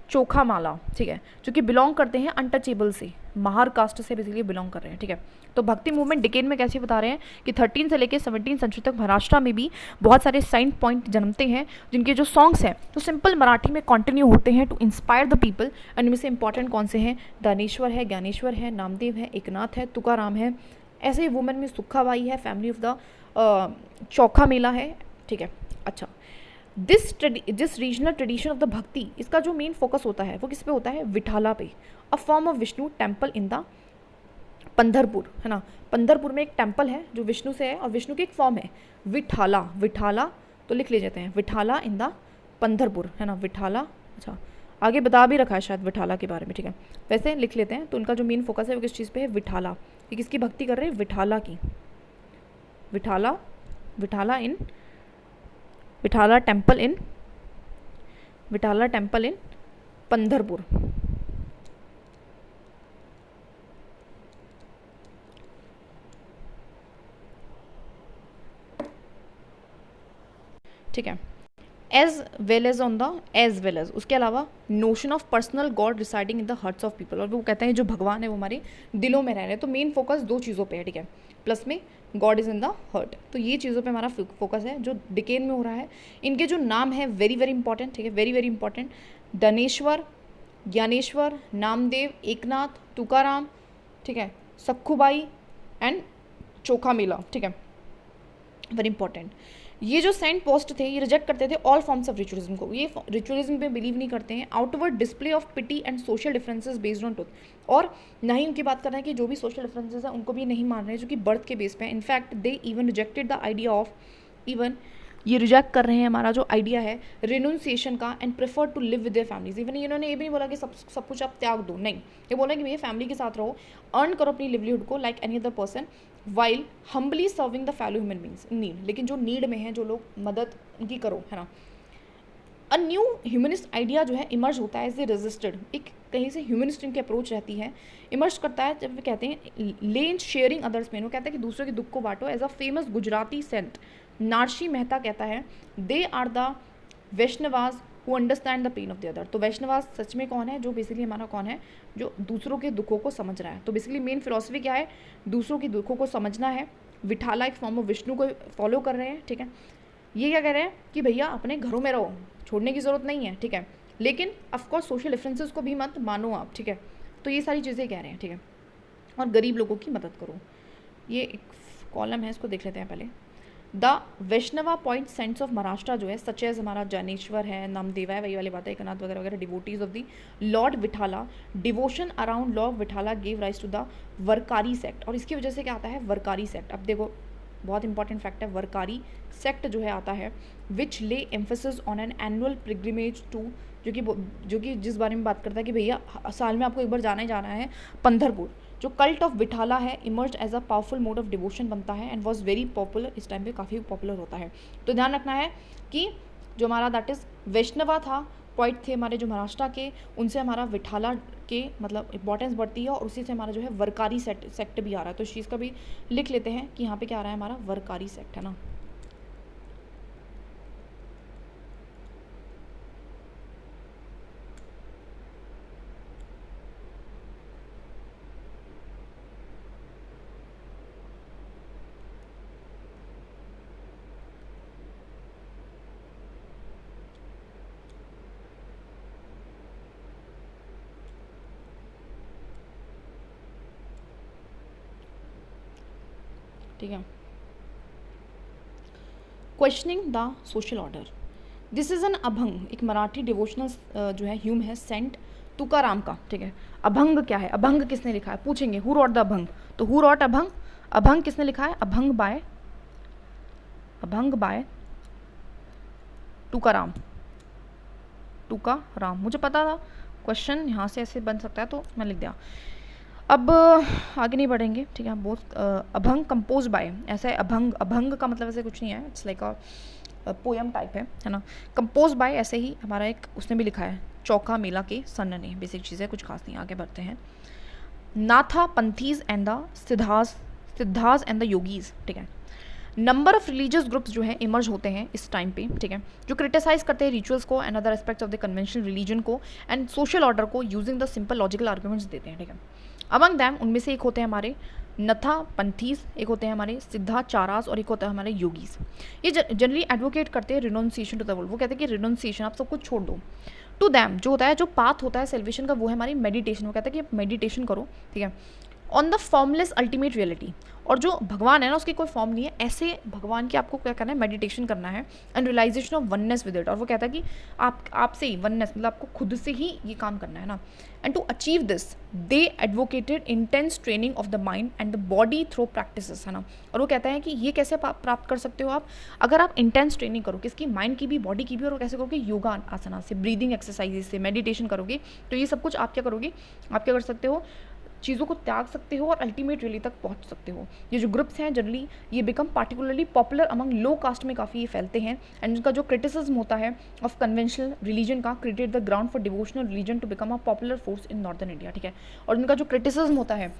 चोखामाला, ठीक है, जो कि बिलोंग करते हैं अनटचेबल से, महार कास्ट से बेसिकली बिलोंग कर रहे हैं, ठीक है। तो भक्ति मूवमेंट डिकेन में कैसे बता रहे हैं कि 13 से लेकर 17 सेंचुरी तक महाराष्ट्र में भी बहुत सारे सेंट पॉइंट जन्मते हैं जिनके जो सॉन्ग्स हैं तो सिंपल मराठी में कंटिन्यू होते हैं to inspire the people. And इनमें से इंपॉर्टेंट कौन से हैं, दानेश्वर है, ज्ञानेश्वर है, नामदेव है, एकनाथ है, तुकाराम है। ऐसे ही वुमेन में सुखाबाई है, फैमिली ऑफ द चौखा मेला है, ठीक है। अच्छा, this regional tradition of the भक्ति, इसका जो मेन फोकस होता है वो किस पे होता है, विठाला पे, a form of Vishnu temple in the Pandharpur, है ना, पंढरपुर में एक टेम्पल है जो विष्णु से है और विष्णु की एक फॉर्म है विठाला, विठाला तो लिख ले जाते हैं, विठाला इन द पंढरपुर, है ना, विठाला। अच्छा, आगे बता भी रखा है शायद विठाला के बारे में, ठीक है, वैसे लिख लेते हैं। तो उनका जो मेन फोकस है वो किस चीज़ पे है, विठाला, ये किसकी भक्ति कर रहे हैं, विठाला की, Vithala, Vithala in, Vithala temple in, Vithala temple in Pandharpur. ठीक है, एज वेल एज उसके अलावा notion of personal god residing in the hearts of people, और वो कहते हैं जो भगवान है वो हमारे दिलों में रह रहे हैं। तो मेन फोकस दो चीज़ों पे है, ठीक है, प्लस में god is in the heart, तो ये चीज़ों पे हमारा फोकस है जो डिकेन में हो रहा है। इनके जो नाम है वेरी वेरी इंपॉर्टेंट, ठीक है, very very important, Dnyaneshwar, Dnyaneshwar, Namdev, Eknath, Tukaram, ठीक है, सखुबाई एंड चोखा मेला, ठीक है, वेरी इंपॉर्टेंट। ये जो सेंट पोस्ट थे ये रिजेक्ट करते थे ऑल फॉर्म्स ऑफ रिचुअलिज्म को, ये रिचुअलिज्म पे बिलीव नहीं करते हैं, outward display of pity and social differences based on truth, और ना ही उनकी बात कर रहे हैं कि जो भी सोशल डिफरेंसेस हैं उनको भी नहीं मान रहे हैं जो कि बर्थ के बेस पे है। In fact they even rejected the idea of, even ये रिजेक्ट कर रहे हैं हमारा जो आइडिया है रिनोन्सिएशन का, and prefer to live with their families. Even इन्होंने ये भी नहीं बोला कि सब कुछ आप त्याग दो, नहीं, ये बोला कि भैया फैमिली के साथ रहो, अर्न करो अपनी लिवलीहुड को like any other person, while humbly serving the fellow human beings in need, लेकिन जो नीड में है जो लोग मदद उनकी करो, है ना। अ न्यू ह्यूमनिस्ट आइडिया जो है इमर्ज होता है एज ए रजिस्टर्ड, एक कहीं से ह्यूमनिस्ट इनकी अप्रोच रहती है, इमर्ज करता है जब वे कहते हैं ले इन शेयरिंग अदर्स पेन, वो कहते हैं कि दूसरों के दुख को बांटो, as a famous Gujarati saint Narsi Mehta कहता है they are the Vaishnavas who understand the pain of the other. तो वैष्णवाज सच में कौन है? जो बेसिकली हमारा कौन है? जो दूसरों के दुखों को समझ रहा है। तो बेसिकली मेन फिलॉसफी क्या है? दूसरों के दुखों को समझना है। विठाला एक फॉर्म ऑफ विष्णु को फॉलो कर रहे हैं, ठीक है। ये क्या कह रहे हैं कि भैया अपने घरों में रहो, छोड़ने की ज़रूरत नहीं है, ठीक है, लेकिन ऑफकोर्स सोशल डिफरेंसेस को भी मत मानो आप, ठीक है। तो ये सारी चीज़ें कह रहे हैं, ठीक है, और गरीब लोगों की मदद करो। ये एक कॉलम है, इसको देख लेते हैं पहले। The Vaishnava poet saints of Maharashtra जो है सच एज हमारा जैनेश्वर है, नामदेवा है, वही वाली बात है, एकनाथ वगैरह वगैरह, devotees of the lord Vithala. Devotion around lord Vithala gave rise to the Varkari sect. और इसकी वजह से क्या आता है? वरकारी सेक्ट। अब देखो बहुत इंपॉर्टेंट फैक्ट है, वरकारी सेक्ट जो है आता है which lay emphasis on an annual pilgrimage to, जो कि जिस बारे में बात करता है कि भैया साल में आपको एक बार जाना ही जाना है पंढरपुर। जो कल्ट ऑफ विठाला है emerge as a powerful mode of devotion बनता है एंड वॉज वेरी पॉपुलर। इस टाइम पे काफ़ी पॉपुलर होता है। तो ध्यान रखना है कि जो हमारा दैट इज़ वैष्णवा था, पॉइंट थे हमारे जो महाराष्ट्र के, उनसे हमारा विठाला के मतलब इंपॉर्टेंस बढ़ती है, और उसी से हमारा जो है वरकारी सेक्ट भी आ रहा है। तो इस चीज़ का भी लिख लेते हैं कि यहाँ पे क्या आ रहा है? हमारा वरकारी सेक्ट है ना। ठीक है। Questioning the social order, this is an abhang, एक मराठी डिवोशनल जो है ह्यूम है सेंट तुकाराम का, ठीक है। अभंग क्या है? अभंग किसने लिखा है? पूछेंगे हु रॉट द अभंग, तो हु रॉट अभंग? अभंग किसने लिखा है? अभंग बाय तुकाराम। तुकाराम मुझे पता था, क्वेश्चन यहाँ से ऐसे बन सकता है तो मैं लिख दिया। अब आगे नहीं बढ़ेंगे, ठीक है। बहुत अभंग कंपोज बाय, ऐसा है अभंग, अभंग का मतलब ऐसे कुछ नहीं है, it's like a poem type है ना। कंपोज बाय ऐसे ही हमारा एक उसने भी लिखा है, चौका मेला के सन ने। बेसिक चीज़ है, कुछ खास नहीं। आगे बढ़ते हैं। Natha panthis and the siddhas and the yogis, ठीक है। नंबर ऑफ रिलीजियस ग्रुप्स जो है इमर्ज होते हैं इस टाइम पे, ठीक है, जो क्रिटिसाइज करते हैं रिचुअल्स को and other aspects of the conventional religion को एंड सोशल ऑर्डर को using the simple logical arguments देते हैं, ठीक है। अमंग दैम उनमें से एक होते हैं हमारे नथा पंथीस, एक होते हैं हमारे सिद्धाचारास, और एक होता है हमारे योगीज। ये जनरली एडवोकेट करते हैं रिनोन्सिएशन टू द वर्ल्ड। वो कहते हैं कि रिनोन्सिएशन, आप सब कुछ छोड़ दो। टू दैम जो होता है, जो पाथ होता है सेल्वेशन का, वो है हमारी मेडिटेशन। वो कहता है कि मेडिटेशन करो, ठीक है, on the formless ultimate reality. और जो भगवान है ना, उसकी कोई फॉर्म नहीं है, ऐसे भगवान की आपको क्या करना है? मेडिटेशन करना है and realisation of oneness with it. और वो कहता है कि आपसे ही वननेस, मतलब आपको खुद से ही ये काम करना है ना। And to achieve this they advocated intense training of the mind and the body through practices, है ना। और वो कहता है कि ये कैसे प्राप्त कर सकते हो आप? अगर आप इंटेंस ट्रेनिंग करो, किसकी? माइंड की भी, बॉडी की भी। और कैसे करोगे? योगा आसना से, ब्रीदिंग एक्सरसाइजेज से, मेडिटेशन करोगे, तो ये सब कुछ आप क्या करोगे? आप क्या कर सकते हो? चीज़ों को त्याग सकते हो और अल्टीमेट रियली तक पहुंच सकते हो। ये जो ग्रुप्स हैं जनरली ये बिकम पार्टिकुलरली पॉपुलर अमंग लो कास्ट में, काफ़ी ये फैलते हैं। एंड उनका जो क्रिटिसिज्म होता है ऑफ कन्वेंशनल रिलीजन का, created the ground for devotional religion to become a popular force in northern India, ठीक है। और उनका जो क्रिटिसिज्म होता है,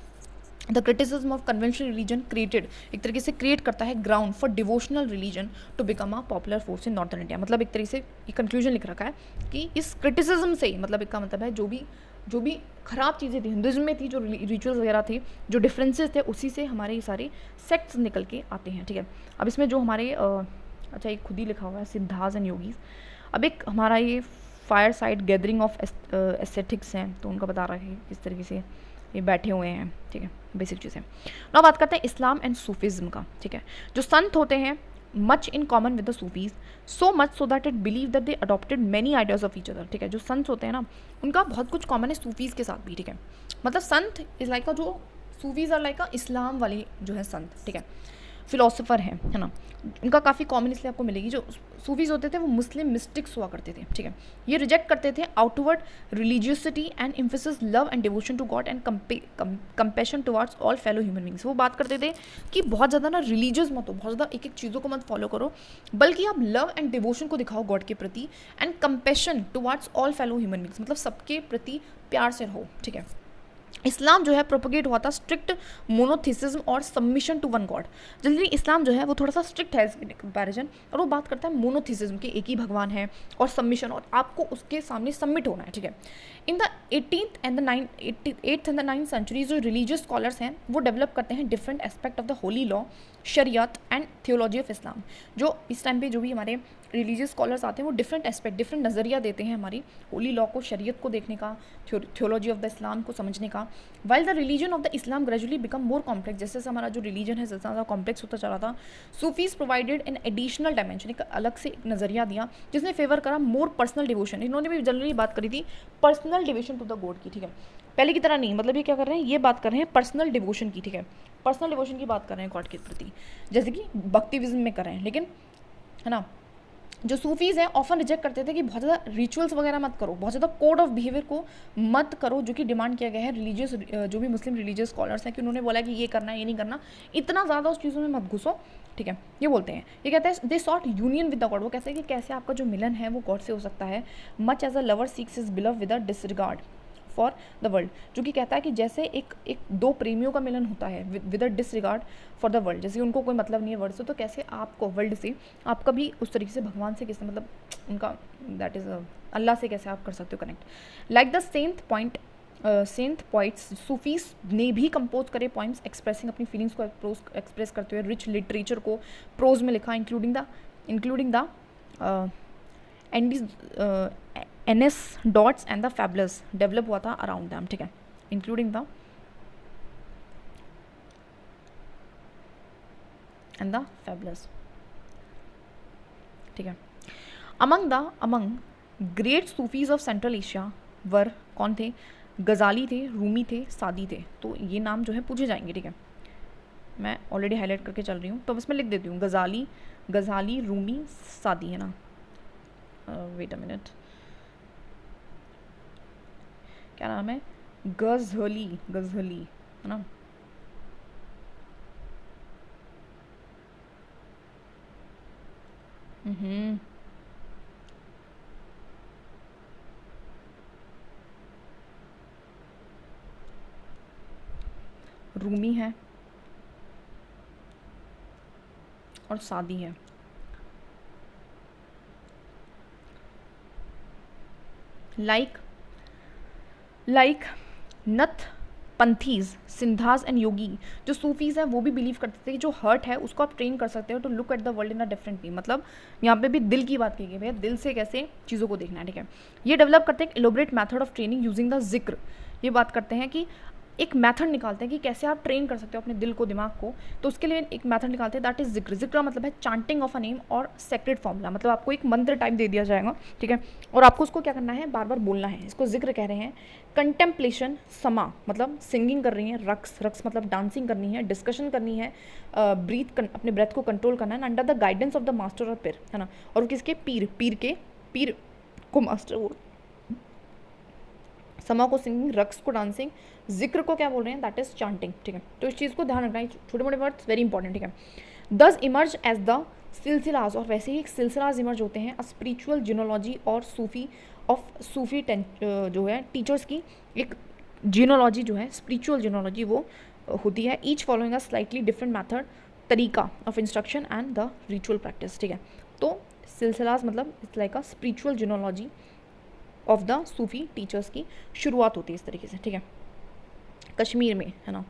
the criticism of conventional religion created, एक तरीके से क्रिएट करता है ground for devotional religion to become a popular force in northern India. मतलब एक तरीके से ये कंक्लूजन लिख रखा है कि इस क्रिटिसिज्म से ही, मतलब इसका मतलब है जो भी ख़राब चीज़ें थी हिंदुज़म में थी, जो रिचुअल्स वगैरह थे, जो डिफरेंसेस थे, उसी से हमारे ये सारे सेक्ट्स निकल के आते हैं, ठीक है। अब इसमें जो हमारे अच्छा एक खुद ही लिखा हुआ है सिद्धास एंड योगीज। अब एक हमारा ये fire side gathering of aesthetics हैं, तो उनका बता रहा है किस तरीके से ये बैठे हुए हैं, ठीक है, बेसिक चीज़ें। ना बात करते हैं इस्लाम एंड सूफिज़्म का, ठीक है। जो संत होते हैं much in common with the Sufis, so much so that it believe that they adopted many ideas of each other, ठीक है। जो संत होते हैं ना, उनका बहुत कुछ कॉमन है सूफीज़ के साथ भी, ठीक है। मतलब संत इज लाइक जो सूफीज़ आर लाइक इस्लाम वाली जो है संत, ठीक है, फिलोसोफर हैं, है ना। उनका काफ़ी कॉमन इसलिए आपको मिलेगी। जो सूफीज़ होते थे वो मुस्लिम मिस्टिक्स हुआ करते थे, ठीक है। ये रिजेक्ट करते थे outward religiosity and emphasis love and devotion to god and compassion towards all fellow human beings. वो बात करते थे कि बहुत ज़्यादा ना रिलीजियस मत हो, बहुत ज़्यादा एक एक चीज़ों को मत फॉलो करो, बल्कि आप लव एंड डिवोशन को दिखाओ गॉड के प्रति, and compassion towards all fellow human beings, मतलब सबके प्रति प्यार से रहो, ठीक है। इस्लाम जो है प्रोपोगेट हुआ था स्ट्रिक्ट मोनोथिसिज्म और सबमिशन टू वन गॉड। जल्दी इस्लाम जो है वो थोड़ा सा स्ट्रिक्ट है इसके कंपैरिजन, और वो बात करता है मोनोथिसिज्म की, एक ही भगवान है, और सबमिशन, और आपको उसके सामने सबमिट होना है, ठीक है। In the 18th and the 8th and the 9th century जो रिलीजियस स्कॉलर्स हैं वो डेवलप करते हैं different aspect of the holy law, शरीयत एंड थियोलॉजी ऑफ इस्लाम। जो इस टाइम पे जो भी हमारे रिलीजियस स्कॉलर्स आते हैं वो डिफरेंट एस्पेक्ट, डिफरेंट नज़रिया देते हैं हमारी होली लॉ को, शरीयत को देखने का, थियोलॉजी ऑफ द इस्लाम को समझने का। While the religion of the Islam gradually become more complex, जैसे जैसे हमारा जो रिलीजन है ज़्यादा कॉम्प्लेक्स होता चला था, Sufis provided an additional dimension, एक अलग से एक नज़रिया दिया जिसने फेवर करा मोर पर्सनल डिवोशन। इन्होंने भी जनरली बात करी थी personal devotion to the god की, ठीक है, पहले की तरह नहीं, मतलब ये क्या कर रहे हैं, ये बात कर रहे हैं पर्सनल डिवोशन की, ठीक है, पर्सनल डिवोशन की बात कर रहे हैं गॉड के प्रति, जैसे कि भक्तिविज्म में कर रहे हैं। लेकिन है ना, जो सूफीज़ हैं ऑफन रिजेक्ट करते थे कि बहुत ज़्यादा रिचुअल्स वगैरह मत करो, बहुत ज़्यादा कोड ऑफ बिहेवियर को मत करो, जो कि डिमांड किया गया है रिलीजियस, जो भी मुस्लिम रिलीजियस स्कॉलर्स हैं कि उन्होंने बोला कि ये करना है, ये नहीं करना, इतना ज़्यादा उस चीज़ों में मत घुसो, ठीक है। ये बोलते हैं, ये कहते हैं they sought union with the god, वो कहते हैं कि कैसे आपका जो मिलन है वो गॉड से हो सकता है, much as a lover seeks is beloved with a disregard for the world, जो कि कहता है कि जैसे एक एक दो प्रेमियों का मिलन होता है with a disregard for the world, जैसे उनको कोई मतलब नहीं है वर्ल्ड से, तो कैसे आपको वर्ल्ड से आपका भी उस तरीके से भगवान से किससे मतलब उनका दैट इज़ अल्लाह से कैसे आप कर सकते हो connect. Like the saint poets Sufis ने भी कंपोज करे पोइम्स एक्सप्रेसिंग अपनी फीलिंग्स को एक्सप्रेस करते हुए, रिच लिटरेचर को प्रोज में लिखा, including the anecdotes and the fables develop हुआ था अराउंड दैम, ठीक है, including the and the fables, ठीक है। Among great Sufis of central Asia were कौन थे, गजाली थे, रूमी थे, सादी थे, तो ये नाम जो है पूछे जाएंगे, ठीक है, मैं ऑलरेडी हाईलाइट करके चल रही हूँ तो बस मैं लिख देती हूँ, गजाली रूमी सादी, है ना, वेट अ मिनट, क्या नाम है, गजहली है ना, रूमी है और सादी है। लाइक नथ पंथीज, सिंधाज एंड योगी, जो सूफीज़ हैं वो भी बिलीव करते थे कि जो हर्ट है उसको आप ट्रेन कर सकते हो to look at the world in a different way, मतलब यहाँ पे भी दिल की बात की गई है, दिल से कैसे चीज़ों को देखना है, ठीक है। ये डेवलप करते हैं elaborate method of training using the जिक्र, ये बात करते हैं कि एक मेथड निकालते हैं कि कैसे आप ट्रेन कर सकते हो अपने दिल को, दिमाग को, तो उसके लिए एक मेथड निकालते हैं दैट इज जिक्र। जिक्र मतलब है चांटिंग ऑफ अ नेम और सेक्रेट फॉर्मूला, मतलब आपको एक मंत्र टाइप दे दिया जाएगा, ठीक है, और आपको उसको क्या करना है, बार बार बोलना है, इसको जिक्र कह रहे हैं। कंटेम्पलेशन, समा मतलब सिंगिंग कर रही है, रक्स मतलब डांसिंग करनी है, डिस्कशन करनी है, अपने ब्रेथ को कंट्रोल करना है, under the guidance of the master और पीर, है ना, और किसके पीर को मास्टर वो, समा को सिंगिंग, रक्स को डांसिंग, जिक्र को क्या बोल रहे हैं, दैट इज चांटिंग, ठीक है। तो इस चीज़ को ध्यान रखना है, छोटे मोटे वर्ड्स वेरी इंपॉर्टेंट, ठीक है। दस इमर्ज एज द सिलसिलाज, और वैसे ही सिलसिलाज इमर्ज होते हैं, स्पिरिचुअल जिनोलॉजी और सूफी जो है टीचर्स की एक जिनोलॉजी जो है, स्पिरिचुअल जिनोलॉजी वो होती है, each following a slightly different method, तरीका of instruction and the ritual practice, ठीक है। तो सिलसिलाज मतलब it's like a spiritual genealogy of the Sufi teachers की शुरुआत होती है इस तरीके से, ठीक है। कश्मीर में, है ना,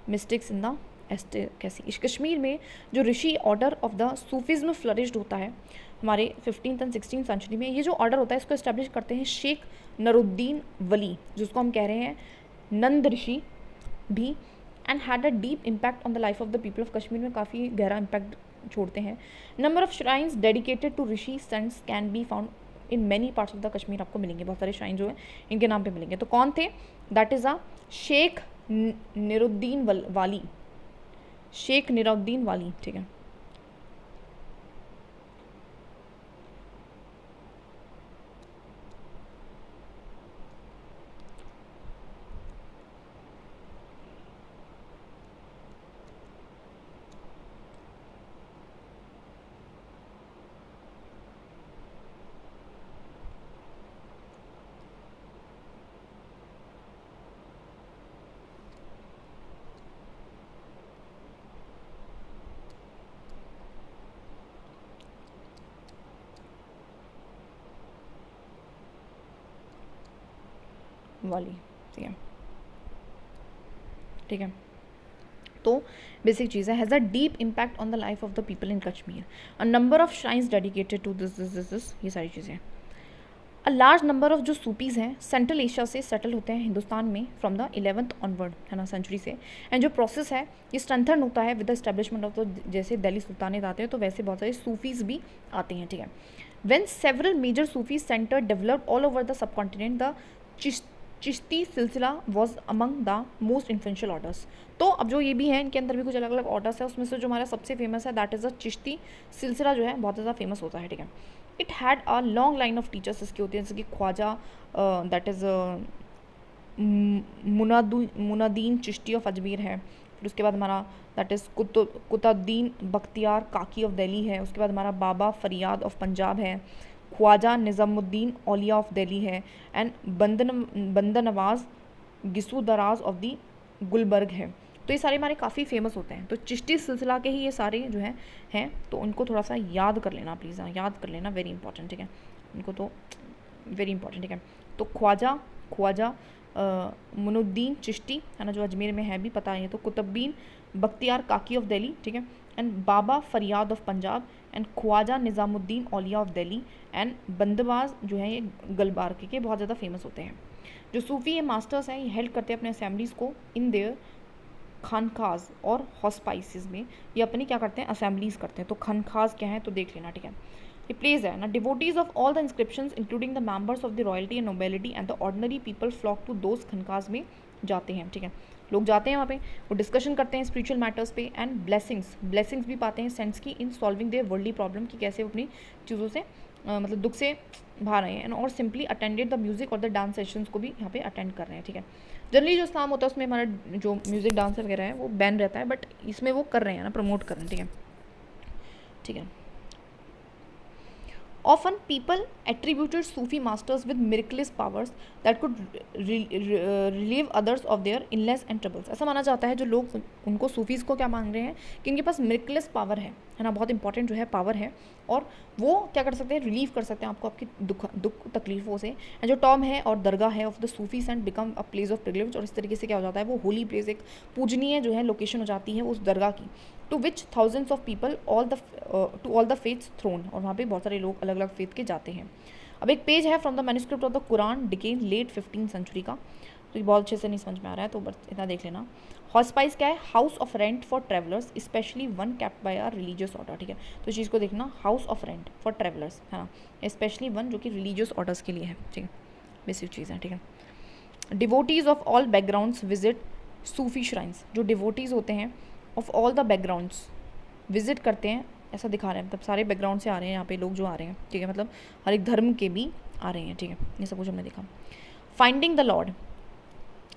मिस्टिक्स इन द एस्टे कैसी, कश्मीर में जो Rishi order of the Sufism flourished होता है हमारे 15th एंड 16th सेंचुरी में, ये जो ऑर्डर होता है इसको इस्टेब्लिश करते हैं शेख नरुद्दीन वली, जिसको हम कह रहे हैं नंद ऋषि भी, and had a deep impact on the life of the people of Kashmir, में काफ़ी गहरा इम्पैक्ट छोड़ते हैं। Number of shrines dedicated to rishi saints can be found in many parts of the Kashmir, आपको मिलेंगे बहुत सारे श्राइन जो है इनके नाम पे मिलेंगे। तो कौन थे, दैट इज़ अ शेख निरुद्दीन वाली, शेख निरुद्दीन वाली, ठीक है। वाली, ठीक है, ठीक है। तो बेसिक चीज़ है, has a deep impact on the life of the people in Kashmir, a number of shrines dedicated to this, ये सारी चीज़ें। अ लार्ज नंबर ऑफ जो सूपीज़ हैं सेंट्रल एशिया से सेटल होते हैं हिंदुस्तान में फ्रॉम द 11th ऑनवर्ड, है ना, सेंचुरी से। एंड जो प्रोसेस है ये स्ट्रेंथन होता है with the establishment of the, जैसे दिल्ली सुल्तानेत आते हैं तो वैसे बहुत सारे सूफीज़ भी आते हैं, ठीक है। When several major Sufi centre developed all over the subcontinent, the Chishti silsila was among the most influential orders. तो अब जो ये भी है इनके अंदर भी कुछ अलग अलग ऑर्डर्स है, उसमें से जो हमारा सबसे फेमस है दैट इज़ द चिश्ती सिलसिला, जो है बहुत ज़्यादा फेमस होता है, ठीक है। It had a long line of teachers इसकी होती है, जैसे कि Khwaja that is Muinuddin Chishti of Ajmer है, फिर उसके बाद हमारा दैट इज़ कुतुद्दीन बख्तियार काकी ऑफ दिल्ली है, उसके बाद हमारा बाबा फरियाद ऑफ पंजाब है, ख्वाजा निज़ामुद्दीन औलिया ऑफ दिल्ली है, एंड बंदा नवाज गिसू दराज ऑफ दी गुलबर्ग है। तो ये सारे हमारे काफ़ी फेमस होते हैं, तो चिश्ती सिलसिला के ही ये सारे जो हैं तो उनको थोड़ा सा याद कर लेना प्लीज़, याद कर लेना, वेरी इंपॉर्टेंट, ठीक है, उनको तो वेरी इंपॉर्टेंट, ठीक है। तो ख्वाजा मुनुद्दीन चिश्ती है ना, जो अजमेर में है भी पता है, तो कुतुद्दीन बख्तियार काकी ऑफ दिल्ली, ठीक है, and Baba Farid of Punjab, and Khwaja Nizamuddin Auliya of Delhi, and Bandanawaz जो है ये गलबार के बहुत ज़्यादा फेमस होते हैं। जो सूफ़ी ये मास्टर्स हैं ये हेल्ड करते हैं अपने असेंबलीज़ को इन देयर खानखाज और हॉस्पाइसिस में, ये अपनी क्या करते हैं, असेंबलीज़ करते हैं। तो खानखाज क्या है तो देख लेना, ठीक है। ये प्लेस है ना, devotees of all the inscriptions including the members of the royalty and nobility and the ordinary people flock to those khanqahs में जाते हैं, ठीक है। लोग जाते हैं वहाँ पे, वो डिस्कशन करते हैं स्पिरिचुअल मैटर्स पे, एंड ब्लेसिंग्स भी पाते हैं सेंस की in solving there worldly problem, की कैसे वो अपनी चीज़ों से मतलब दुख से बाहर आए हैं, और सिंपली अटेंडेड द म्यूजिक और द डांस सेशंस को भी यहाँ पे अटेंड कर रहे हैं, ठीक है। जनरली जो इस्लाम होता है उसमें हमारा जो म्यूज़िक डांस वगैरह है वो बैन रहता है, बट इसमें वो कर रहे हैं ना, प्रमोट कर रहे हैं, ठीक है, ठीक है। Often people attributed Sufi masters with miraculous powers that could relieve others of their illness and troubles। ऐसा माना जाता है जो लोग उनको सूफीज़ को क्या मान रहे हैं कि इनके पास मिरेकुलस पावर है ना, बहुत इंपॉर्टेंट जो है पावर है, और वो क्या कर सकते हैं, रिलीव कर सकते हैं आपको आपकी दुख तकलीफ़ों से। एंड जो टॉम है और दरगाह है of the Sufis and become a place of privilege, और इस तरीके से क्या हो जाता है, वो होली प्लेस, एक पूजनीय जो है लोकेशन हो जाती है उस दरगाह की, to which thousands of people to all the faiths throng, और वहाँ पे बहुत सारे लोग अलग अलग फेथ के जाते हैं। अब एक पेज है from the manuscript of the Quran Deccan late 15th century का, तो ये बहुत अच्छे से नहीं समझ में आ रहा है तो बस इतना देख लेना। हॉस्पाइस क्या है, house of rent for travellers specially one kept by are religious order, ठीक है। तो इस चीज़ को देखना, house of rent for travellers है ना, स्पेशली वन जो कि रिलीजियस ऑर्डर्स के लिए है, ठीक है, बेसिक चीज़ है, ठीक है। Devotees of all backgrounds visit Sufi shrines, जो डिवोटीज होते हैं of all the backgrounds visit करते हैं, ऐसा दिखा रहे हैं, मतलब सारे बैकग्राउंड से आ रहे हैं यहाँ पे लोग जो आ रहे हैं, ठीक है, मतलब हर एक धर्म के भी आ रहे हैं, ठीक है, ये सब कुछ हमने देखा। Finding the Lord,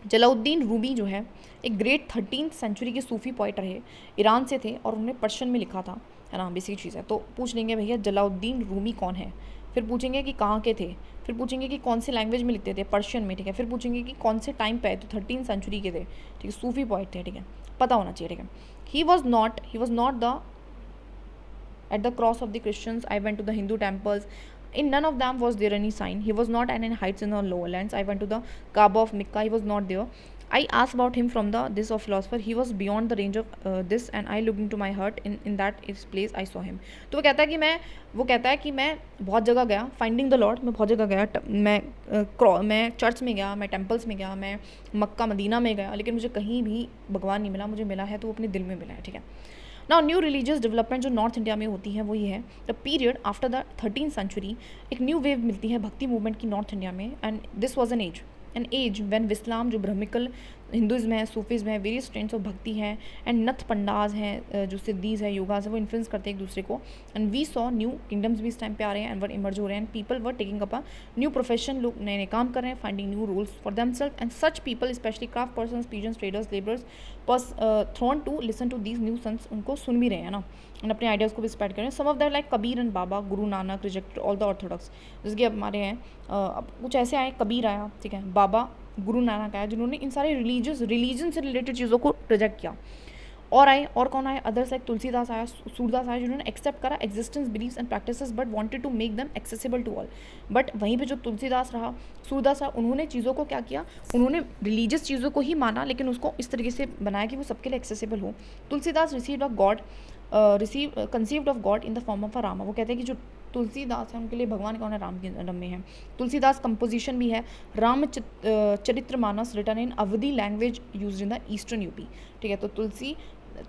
Jalauddin Rumi जो है एक ग्रेट 13th सेंचुरी के सूफी पोइट रहे, ईरान से थे और उन्होंने पर्शियन में लिखा था, है ना, बेसिक चीज़ है। तो पूछ लेंगे भैया जलाउद्दीन रूमी कौन है, फिर पूछेंगे कि कहाँ के थे, फिर पूछेंगे कि कौन से लैंग्वेज में लिखते थे, पर्शियन में, ठीक है, फिर पूछेंगे कि कौन से टाइम पे आए, तो 13th सेंचुरी के थे, ठीक है, सूफी पोइट थे, ठीक है, पता होना चाहिए, ठीक है। He was not the at the cross of the Christians. I went to the Hindu temples. In none of them was there any sign. He was not at any heights in the lowlands. I went to the Kaaba of Mecca. He was not there. I asked about him from this of philosopher. He was beyond the range of this, and I looked into my heart. In that place, I saw him. तो वो कहता है कि मैं बहुत जगह गया, finding the Lord, मैं बहुत जगह गया, मैं चर्च में गया, मैं टेम्पल्स में गया, मैं मक्का मदीना में गया, लेकिन मुझे कहीं भी भगवान नहीं मिला, मुझे मिला है तो वो अपने दिल में मिला है, ठीक है। नाउ न्यू रिलीजियस डेवलपमेंट जो नॉर्थ इंडिया में होती है वो ये है, the period after the 13th century, एक न्यू वेव मिलती है भक्ति मूवमेंट की नॉर्थ इंडिया में, and this was an age when Islam जो ब्रह्मिकल हिंदुज़म है, सूफीज़म है, वेरियस ट्रेंड्स ऑफ भक्ति हैं, एंड नथ पंडाज हैं, जो सिद्धीज़ है, योगाज है, वो इन्फ्लुएंस करते हैं एक दूसरे को, and we saw new kingdoms भी इस टाइम पे आ रहे हैं एंड वर इमर्ज हो रहे हैं, people were taking up a new profession, लोग नए नए काम कर रहे हैं, finding new roles for themself, and such people specially craft persons, peasants, traders, labourers throng to listen to these new saints, उनको सुन भी रहे हैं ना, एंड अपने आइडियाज़ को भी स्प्रेड कर रहे हैं। Some of that like Kabir and Baba, Guru Nanak rejected all the orthodox, जैसे कि अब हमारे हैं अब कुछ ऐसे आए, कबीर आया, ठीक है, बाबा गुरु नानक आया, जिन्होंने इन सारे रिलीजन से रिलेटेड चीज़ों को रिजेक्ट किया। और आए, और कौन आए, अदर्स लाइक तुलसीदास आया, सूरदास आया, जिन्होंने एक्सेप्ट करा existence, beliefs and practices but wanted to make them accessible to all. But वहीं पे जो तुलसीदास रहा, सूरदास रहा, उन्होंने चीज़ों को क्या किया, उन्होंने रिलीजियस चीज़ों को ही माना लेकिन उसको इस तरीके से बनाया कि वो सबके लिए एक्सेसिबल हो। Tulsidas received of God conceived of God in the form of a Rama. वो कहते हैं कि जो तुलसीदास है उनके लिए भगवान कौन है, राम के जन्म में है। तुलसीदास कंपोजिशन भी है, Ramcharitmanas written in Awadhi language used in the eastern UP. ठीक है, तो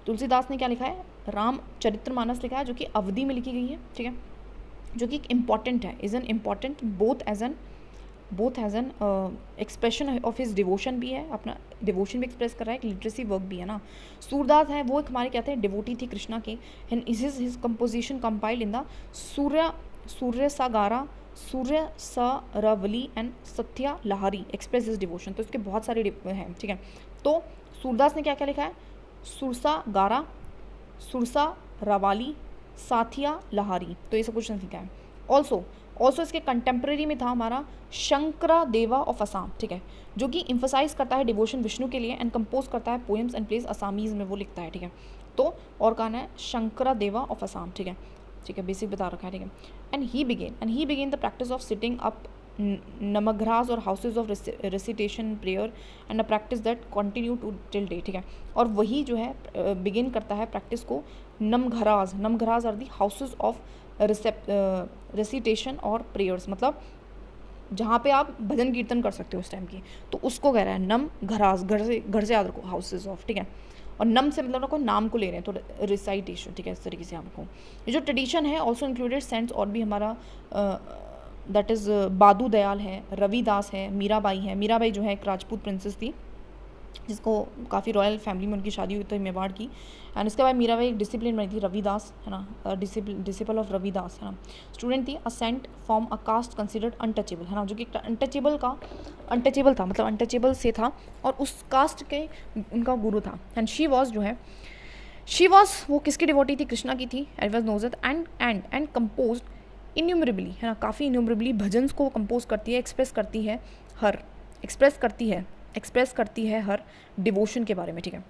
तुलसीदास ने क्या लिखा है, राम चरित्रमानस लिखा है जो कि अवधी में लिखी गई है। ठीक है, जो कि इम्पॉर्टेंट है, is an important both as an expression of his devotion भी है, अपना डिवोशन भी एक्सप्रेस कर रहा है, एक लिटरेसी वर्क भी है ना। सूरदास है वो एक हमारे कहते हैं डिवोटी थी कृष्णा के, and is his composition compiled in the Sursagar, Sursaravali and Sahitya Lahari express his devotion. तो इसके बहुत सारे हैं। ठीक है, तो सूरदास ने क्या क्या लिखा है, सुरसा गारा, सुरसा रवाली, साथिया लहारी, तो ये सब कुछ लिखा है। ऑल्सो इसके कंटेम्प्रेरी में था हमारा शंकरा देवा ऑफ असम। ठीक है, जो कि इम्फोसाइज करता है डिवोशन विष्णु के लिए, एंड कंपोज करता है पोएम्स एंड प्लेज असामीज में वो लिखता है। ठीक है, तो और कौन है, शंकरा देवा ऑफ असम। ठीक है, बेसिक बता रखा है। ठीक है, and he began the practice of setting up namghars और houses of recitation prayer and a practice that continue to till day. ठीक है, और वही जो है बिगिन करता है प्रैक्टिस को namghars are the houses of recitation और प्रेयर्स, मतलब जहाँ पे आप भजन कीर्तन कर सकते हो उस टाइम की, तो उसको कह रहा है नम घरास, घर से याद रखो, हाउसेज ऑफ। ठीक है, और नम से मतलब रखो नाम को ले रहे हैं, तो रिसाइटेशन। ठीक है, इस तरीके से आपको ये जो ट्रेडिशन है ऑल्सो इंक्लूडेड सेंट्स, और भी हमारा दैट इज़ बादू दयाल है, रविदास है, मीराबाई है। मीराबाई जो है एक राजपूत प्रिंसेस थी जिसको काफ़ी रॉयल फैमिली में उनकी शादी हुई थी मेवाड़ की, एंड उसके बाद मीराबाई एक डिसिप्लिन बनी थी, रविदास है ना, डिसिपल ऑफ रविदास है ना, स्टूडेंट थी, ascent from a caste considered untouchable है ना, जो कि अनटचेबल था, मतलब अनटचेबल से था, और उस कास्ट के उनका गुरु था। एंड शी वॉज वो किसकी डिवोटी थी, कृष्णा की थी, it was known and compose innumerably है ना, काफ़ी इन्यूमरेबली भजन्स को कंपोज करती है, एक्सप्रेस करती है हर डिवोशन के बारे में। ठीक है,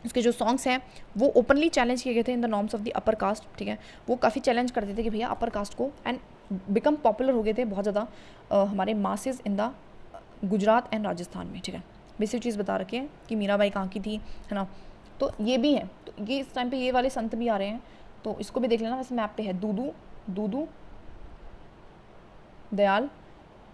उसके जो सॉन्ग्स हैं वो ओपनली चैलेंज किए गए थे in the norms of the upper caste. ठीक है, वो काफ़ी चैलेंज करते थे कि भैया अपर कास्ट को, एंड बिकम पॉपुलर हो गए थे बहुत ज़्यादा हमारे masses in the Gujarat and Rajasthan में। ठीक है, बेसिक चीज़ बता रखी है कि मीराबाई कहाँ की थी है ना, तो ये भी है, तो ये इस टाइम पे ये वाले संत भी आ रहे हैं, तो इसको भी देख लेना। वैसे मैप पे है दूदू दयाल,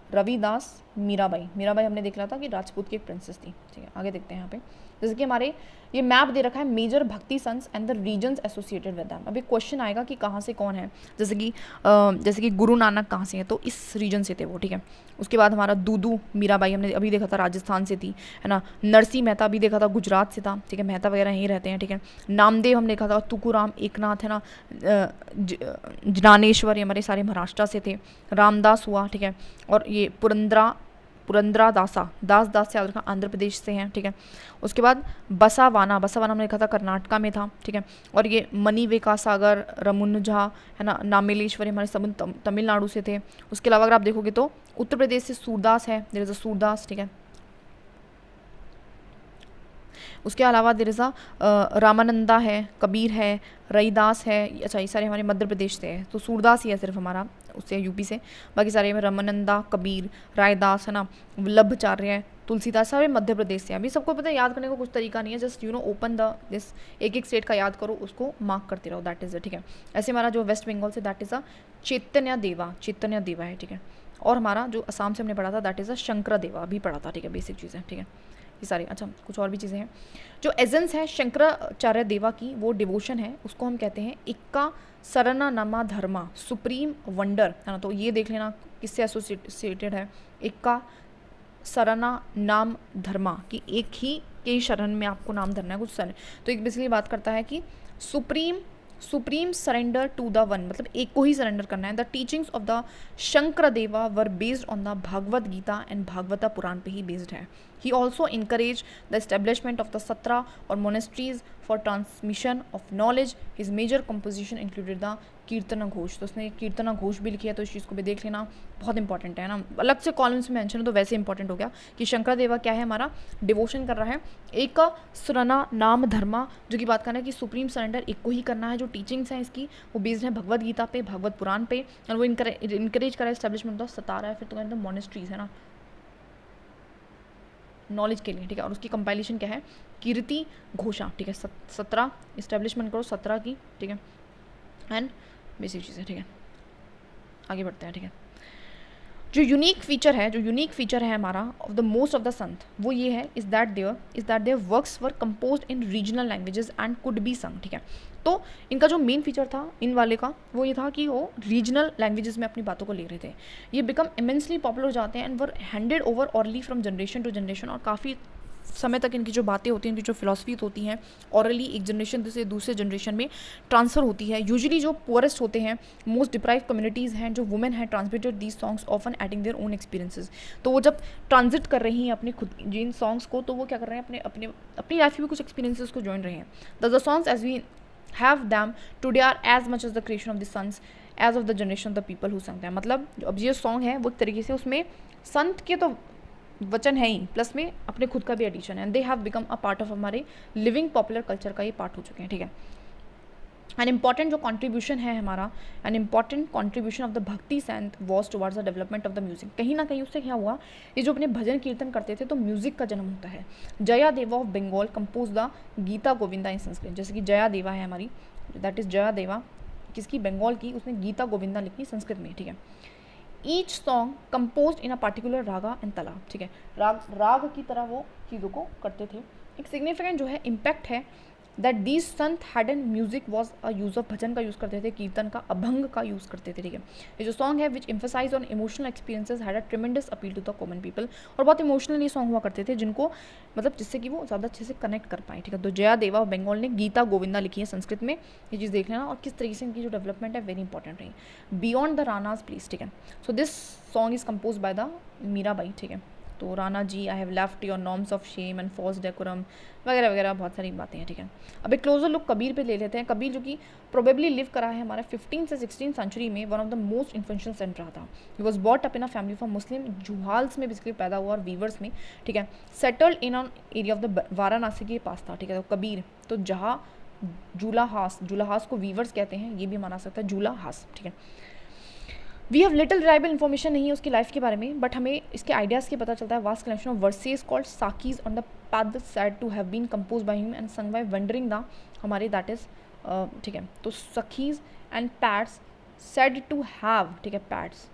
रविदास, मीराबाई हमने देख लिया था कि राजपूत की एक प्रिंसेस थी। ठीक है, आगे देखते हैं यहाँ पे, जैसे कि हमारे ये मैप दे रखा है major bhakti saints and the reasons associated with them. अभी क्वेश्चन आएगा कि कहाँ से कौन है, जैसे कि गुरु नानक कहाँ से है, तो इस रीजन से थे वो। ठीक है, उसके बाद हमारा दूदू मीराबाई हमने अभी देखा था राजस्थान से थी है ना, नरसिंह मेहता अभी देखा था गुजरात से था। ठीक है, मेहता वगैरह यहीं रहते हैं। ठीक है, नामदेव हमने देखा था, तुकुराम एकनाथ है ना, ज्ञानेश्वर ये हमारे सारे महाराष्ट्र से थे, रामदास हुआ। ठीक है, और ये पुरंदरा दास से याद रखा, आंध्र प्रदेश से हैं। ठीक है, उसके बाद बसावाना हमने देखा था कर्नाटका में था। ठीक है, और ये मणिवेका सागर, रमुनुजा है ना, नामेलेश्वरी हमारे सब तमिलनाडु से थे। उसके अलावा अगर आप देखोगे तो उत्तर प्रदेश से सूरदास है, देयर इज अ सूरदास। ठीक है, उसके अलावा देयर इज अ रामानंदा है, कबीर है, रईदास है। अच्छा, ये सारे हमारे मध्य प्रदेश से है, तो सूरदास ही है सिर्फ हमारा उससे यूपी से, बाकी सारे में रामानंदा, कबीर, रायदास है ना, वल्लभाचार्य है, तुलसीदास, सारे मध्य प्रदेश से। अभी सबको पता है, याद करने का कुछ तरीका नहीं है, जस्ट ओपन दिस, एक स्टेट का याद करो, उसको मार्क करते रहो, दैट इज़। ठीक है, ऐसे हमारा जो waste Bengal say that is अ चैतन्य देवा है। ठीक है, और हमारा जो असम से हमने पढ़ा था दैट इज़ अ शंकर देवा, अभी पढ़ा था। ठीक है, बेसिक चीज़ें। ठीक है, ये सारी। अच्छा, कुछ और भी चीज़ें हैं। जो एजेंस है शंकराचार्य देवा की, वो डिवोशन है, उसको हम कहते हैं इक्का सरना नमा धर्मा, सुप्रीम वंडर है ना, तो ये देख लेना किससे एसोसिएटेड है, इक्का सरना नाम धर्मा, कि एक ही के शरण में आपको नाम धरना है कुछ शरण। तो एक बेसिकली बात करता है कि supreme surrender to the one, मतलब एक को ही सरेंडर करना है। The teachings of the Shankar Deva were based on the Bhagavad Gita and Bhagavata Purana पे ही बेस्ड है। He also encouraged the establishment of the satra or monasteries for transmission of knowledge. His major composition included the Kirtana Ghosha, तो उसने कीर्तना घोष भी लिखी है, तो इस चीज़ को भी देख लेना, बहुत इंपॉर्टेंट है ना, अलग से कॉलम्स में मेंशन है तो वैसे इंपॉर्टेंट हो गया कि शंकरदेवा क्या है हमारा डिवोशन कर रहा है एक सुरना नाम धर्मा, जो कि बात करना है कि सुप्रीम सरेंडर एक को ही करना है। जो टीचिंग्स हैं इसकी वो बेस्ड है भगवद गीता पे, भगवत पुराण पे, और वो इनकरेज करा एस्टेब्लिशमेंट ऑफ सतारा है, फिर तो कहते हैं मॉनेस्ट्रीज है ना नॉलेज के लिए, ठीक है। और उसकी कंपाइलेशन क्या है, कीर्ति घोषा, ठीक है, 17 इस्टेब्लिशमेंट करो 17 की, ठीक है, एंड बेसिक चीज़ें, ठीक है। आगे बढ़ते हैं, ठीक है। जो यूनिक फीचर है हमारा of the most of the संत, वो ये है is that there works were composed in regional languages and could be संग, ठीक है। तो इनका जो मेन फीचर था इन वाले का वो ये था कि वो रीजनल लैंग्वेजेस में अपनी बातों को ले रहे थे। ये बिकम इमेंसली पॉपुलर हो जाते हैं and were handed over orally from generation to generation, और काफ़ी समय तक इनकी जो बातें होती हैं, इनकी जो फिलॉसफीज होती हैं ऑरली एक जनरेशन से दूसरे जनरेशन में ट्रांसफ़र होती है। यूजुअली जो पुअरेस्ट होते हैं, मोस्ट डिप्राइव कम्युनिटीज़ हैं, जो वुमेन हैं, transmitted these songs often adding their own experiences. तो वो जब ट्रांजिट कर रही हैं अपने खुद जिन सॉन्ग्स को, तो वो क्या कर रहे हैं अपनी लाइफ में कुछ एक्सपीरियंसेस को ज्वाइन रहे हैं। The songs as we have them today are as much as the creation of the sons as of the generation of the people who sang them। मतलब अब ये सॉन्ग है वो एक तरीके से उसमें संत के तो वचन है ही, प्लस में अपने खुद का भी एडिशन है, and they have become a part of हमारे लिविंग पॉपुलर कल्चर का ये पार्ट हो चुके हैं, ठीक है। एन इम्पॉर्टेंट जो कॉन्ट्रीब्यूशन है हमारा, an important contribution of the bhakti saint was towards the development of the music. कहीं ना कहीं उससे क्या हुआ, ये जो अपने भजन कीर्तन करते थे तो म्यूजिक का जन्म होता है। Jayadeva of Bengal compose the Gita Govinda in Sanskrit, जैसे कि जया देवा है हमारी, दैट इज जया देवा, किसकी, बंगाल की, उसने गीता गोविंदा लिखी संस्कृत में, ठीक है। Each song compose in a particular Raga and तला, ठीक है, राग की तरह वो चीज़ों को करते थे। एक सिग्निफिकेंट जो है इम्पैक्ट है that these sants had and music was a use of, bhajan का यूज़ करते थे, कीर्तन का, अभंग का यूज़ करते थे, ठीक है। ये जो सॉन्ग है which emphasise on emotional experiences had a tremendous appeal to the common people, और बहुत इमोशनल ये सॉन्ग हुआ करते थे जिनको मतलब जिससे कि वो ज़्यादा अच्छे से कनेक्ट कर पाए, ठीक है। तो जया देवा बंगाल ने गीता गोविंदा लिखी है संस्कृत में, ये चीज़ देख लेना, और किस तरीके से इनकी जो डेवलपमेंट है वेरी इंपॉर्टेंट रही। बियॉन्ड द रानाज प्लीज, ठीक है। So this song is compose by the Mirabai, ठीक है। तो Rana ji, I have left your norms of shame and false decorum वगैरह वगैरह बहुत सारी बातें हैं, ठीक है। अब एक क्लोजर लुक कबीर पे ले लेते हैं। कबीर जो कि प्रोबेबली लिव करा है हमारे 15 से 16 सेंचुरी में, one of the most influential saint रहा था। He was brought up in a family from Muslim julahas में बेसिकली पैदा हुआ और वीवर्स में, ठीक है। Settled in an area of the Varanasi के पास था, ठीक है। तो कबीर तो जहाँ जुलाहास को वीवर्स कहते हैं, ये भी माना सकता है जुलाहास, ठीक है। We have little reliable information नहीं है उसकी लाइफ के बारे में, बट हमें इसके आइडियाज़ के पता चलता है। Vast collection of verses called sakhis on the pad said to have been compose by him and sung by wandering the हमारे दैट इज, ठीक है। तो sakhis and pads said to have, ठीक है, पैड्स,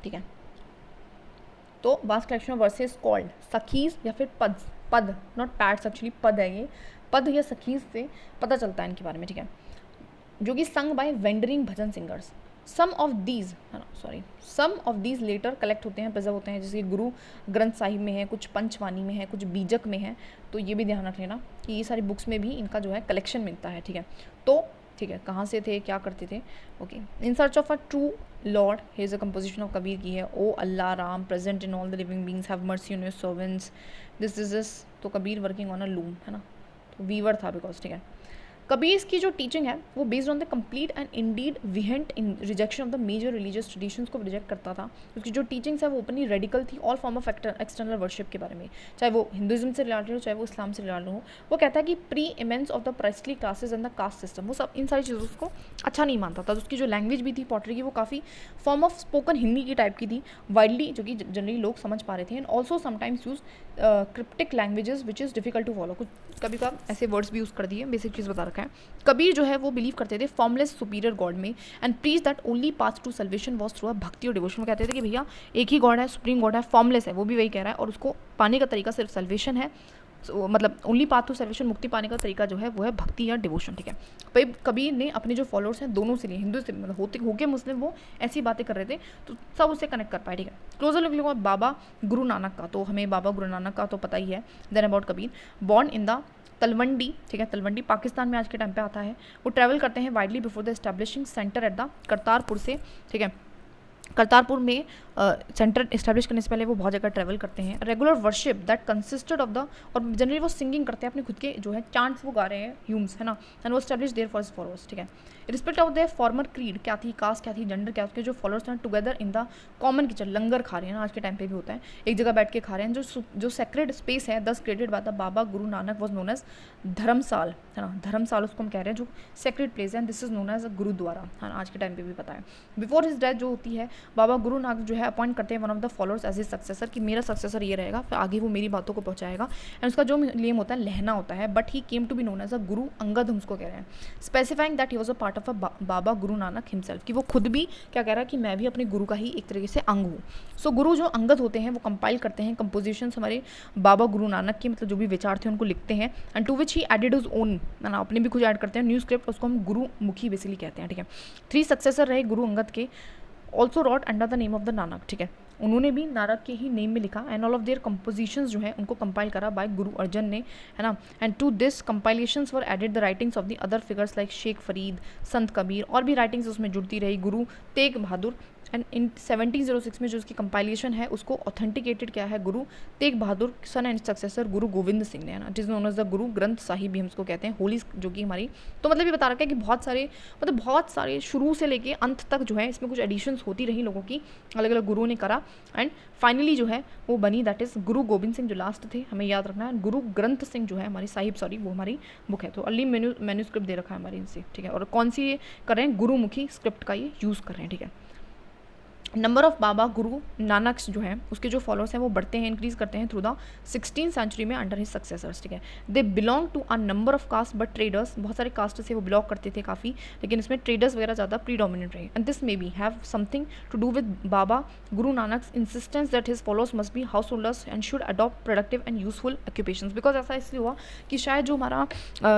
ठीक है। तो vast collection of verses called sakhis या फिर पद नॉट पैड्स, एक्चुअली पद है ये, पद या सखीज से पता चलता है इनके बारे में, ठीक है। जो कि sung by wandering bhajan singers, some of these later collect होते हैं, प्रिजर्व होते हैं, जैसे गुरु ग्रंथ साहिब में है, कुछ पंचवानी में है, कुछ बीजक में है। तो ये भी ध्यान रख लेना कि ये सारी बुक्स में भी इनका जो है कलेक्शन मिलता है, ठीक है। तो ठीक है, कहाँ से थे, क्या करते थे, okay. In search of a true lord, his a composition of Kabir की है। O Allah Ram present in all the living beings, have mercy on your servants, this. तो Kabir working on a loom, है ना, तो वीवर था बिकॉज, ठीक है। कबीर की जो टीचिंग है वो based on the complete and indeed vehement in rejection of the major religious traditions को रिजेक्ट करता था। उसकी जो टीचिंग्स है वो ओपनली रेडिकल थी all form of external worship के बारे में, चाहे वो हिंदुइज्म से रिलेटेड हो, चाहे वो इस्लाम से रिलेटेड हो। वो कहता है कि pre-eminence of the priestly classes and the caste system, वो सब इन सारी चीज़ों को अच्छा नहीं मानता था। तो उसकी जो लैंग्वेज भी थी पॉटरी की, वो काफ़ी फॉर्म ऑफ स्पोकन हिंदी की टाइप की थी, वाइडली, जो कि जनरली लोग समझ पा रहे थे। And also sometimes use cryptic languages which is difficult to follow, कुछ कभी कभी ऐसे वर्ड्स भी यूज़ कर दिए, बेसिक चीज़ बता रखा है। कबीर जो है वो बिलीव करते थे फॉर्मलेस सुपीरियर गॉड में, and preach that only path to salvation was through a bhakti और डिवोशन। वो कहते थे कि भैया एक ही गॉड है, सुप्रीम गॉड है, फॉर्मलेस है, वो भी वही कह रहा है, और उसको पाने का तरीका सिर्फ सल्वेशन है। मतलब ओनली पाथ टू सल्वेशन, मुक्ति पाने का तरीका जो है वो है भक्ति या डिवोशन, ठीक है। भाई कबीर ने अपने जो फॉलोअर्स हैं दोनों से लिए, हिंदू से, मतलब होके मुस्लिम, वो ऐसी बातें कर रहे थे, तो सब उससे कनेक्ट कर पाए, ठीक है। क्लोजर लुक लो बाबा गुरु नानक का, तो हमें बाबा गुरु नानक का तो पता ही है। Then about Kabir, born in the Talwandi, ठीक है, तलवंडी पाकिस्तान में आज के टाइम पे आता है। वो ट्रैवल करते हैं widely before the establishing centre at the Kartarpur से, ठीक है। करतारपुर में सेंटर इस्टेब्लिश करने से पहले वो बहुत जगह ट्रैवल करते हैं। Regular worship that consisted of the, और जनरली वो सिंगिंग करते हैं अपने खुद के जो है चांट्स वो गा रहे हैं ह्यूम्स, है ना, एंड वो स्टैब्लिश देयर फॉर फॉलोअर्स, ठीक है। Respect of their farmer creed, क्या थी कास्ट, क्या थी जेंडर, क्या उसके जो फॉलोअर्स हैं, together in the common kitchen, langar खा रहे हैं ना, आज के टाइम पे भी होता है, एक जगह बैठ के खा रहे हैं। जो सेक्रेड स्पेस है दस created by the Baba Guru Nanak was known as Dharmsal, है ना, धर्मसाल उसको हम कह रहे हैं, जो सेक्रेड प्लेस है, and this is known as gurdwara, है ना, आज के टाइम पे भी पता है। बिफोर हिज डेथ जो होती है, बाबा गुरु नानक जो है अपॉइंट करते हैं one of the followers as a successor, कि मेरा सक्सेसर ये रहेगा, फिर आगे वो मेरी बातों को पहुंचाएगा, एंड उसका जो नेम होता है लहना होता है, but he came to be known as a Guru Angad, हम उसको कह रहे हैं, specifying that he was a part of a Baba Guru Nanak himself, कि वो खुद भी क्या कह रहा है कि मैं भी अपने गुरु का ही एक तरीके से अंग हूँ। सो गुरु जो अंगद होते हैं वो कंपाइल करते हैं कंपोजिशन हमारे बाबा गुरु नानक की, मतलब जो भी विचार थे उनको लिखते हैं, and to which he added his own, है ना, अपने भी कुछ ऐड करते हैं, न्यू स्क्रिप्ट, उसको हम गुरुमुखी बेसिकली कहते हैं, ठीक है। 3 सक्सेसर रहे गुरु अंगद के, also wrote under the name of the Nanak, ठीक है, उन्होंने भी नानक के ही नेम में लिखा, and all of their compositions जो है उनको कंपाइल करा बाय गुरु अर्जन ने, है ना, and to this compilations were added the writings of the other figures like Sheikh Farid, Sant Kabir, और भी राइटिंग्स उसमें जुड़ती रही, गुरु तेग बहादुर, एंड इन 1706 में जो उसकी कंपाइलेशन है उसको ऑथेंटिकेटेड क्या है, गुरु तेग बहादुर सन एंड सक्सेसर गुरु गोविंद सिंह ने, है ना, जिस known as the Guru Granth Sahib भी हम उसको कहते हैं, होली जो कि हमारी, तो मतलब ये बता रखा है कि बहुत सारे शुरू से लेके अंत तक जो है इसमें कुछ एडिशंस होती रही लोगों की, अलग अलग गुरुओं ने करा, एंड फाइनली जो है वो बनी, दैट इज गुरु गोविंद सिंह जो लास्ट थे, हमें याद रखना है, गुरु ग्रंथ सिंह जो है हमारी साहिब, सॉरी वो हमारी बुक है, तो अर्ली मैन्यूस्क्रिप्ट दे रखा है हमारी इनसे, ठीक है, और कौन सी ये कर रहे हैं, गुरुमुखी स्क्रिप्ट का ये यूज़ कर रहे हैं, ठीक है। नंबर ऑफ बाबा गुरु नानक जो हैं उसके जो फॉलोअर्स हैं वो बढ़ते हैं, इंक्रीज करते हैं थ्रू द 16th सेंचुरी में अंडर हिज सक्सेसर्स, ठीक है। They belong to a number of caste but traders, बहुत सारे कास्ट से वो बिलोंग करते थे काफ़ी, लेकिन इसमें ट्रेडर्स वगैरह ज़्यादा प्रीडोमिनेंट रहे, and this may be have something to do with Baba Guru Nanak's insistence that his followers must be householders and should adopt productive and useful occupations, because ऐसा इसलिए हुआ कि शायद जो हमारा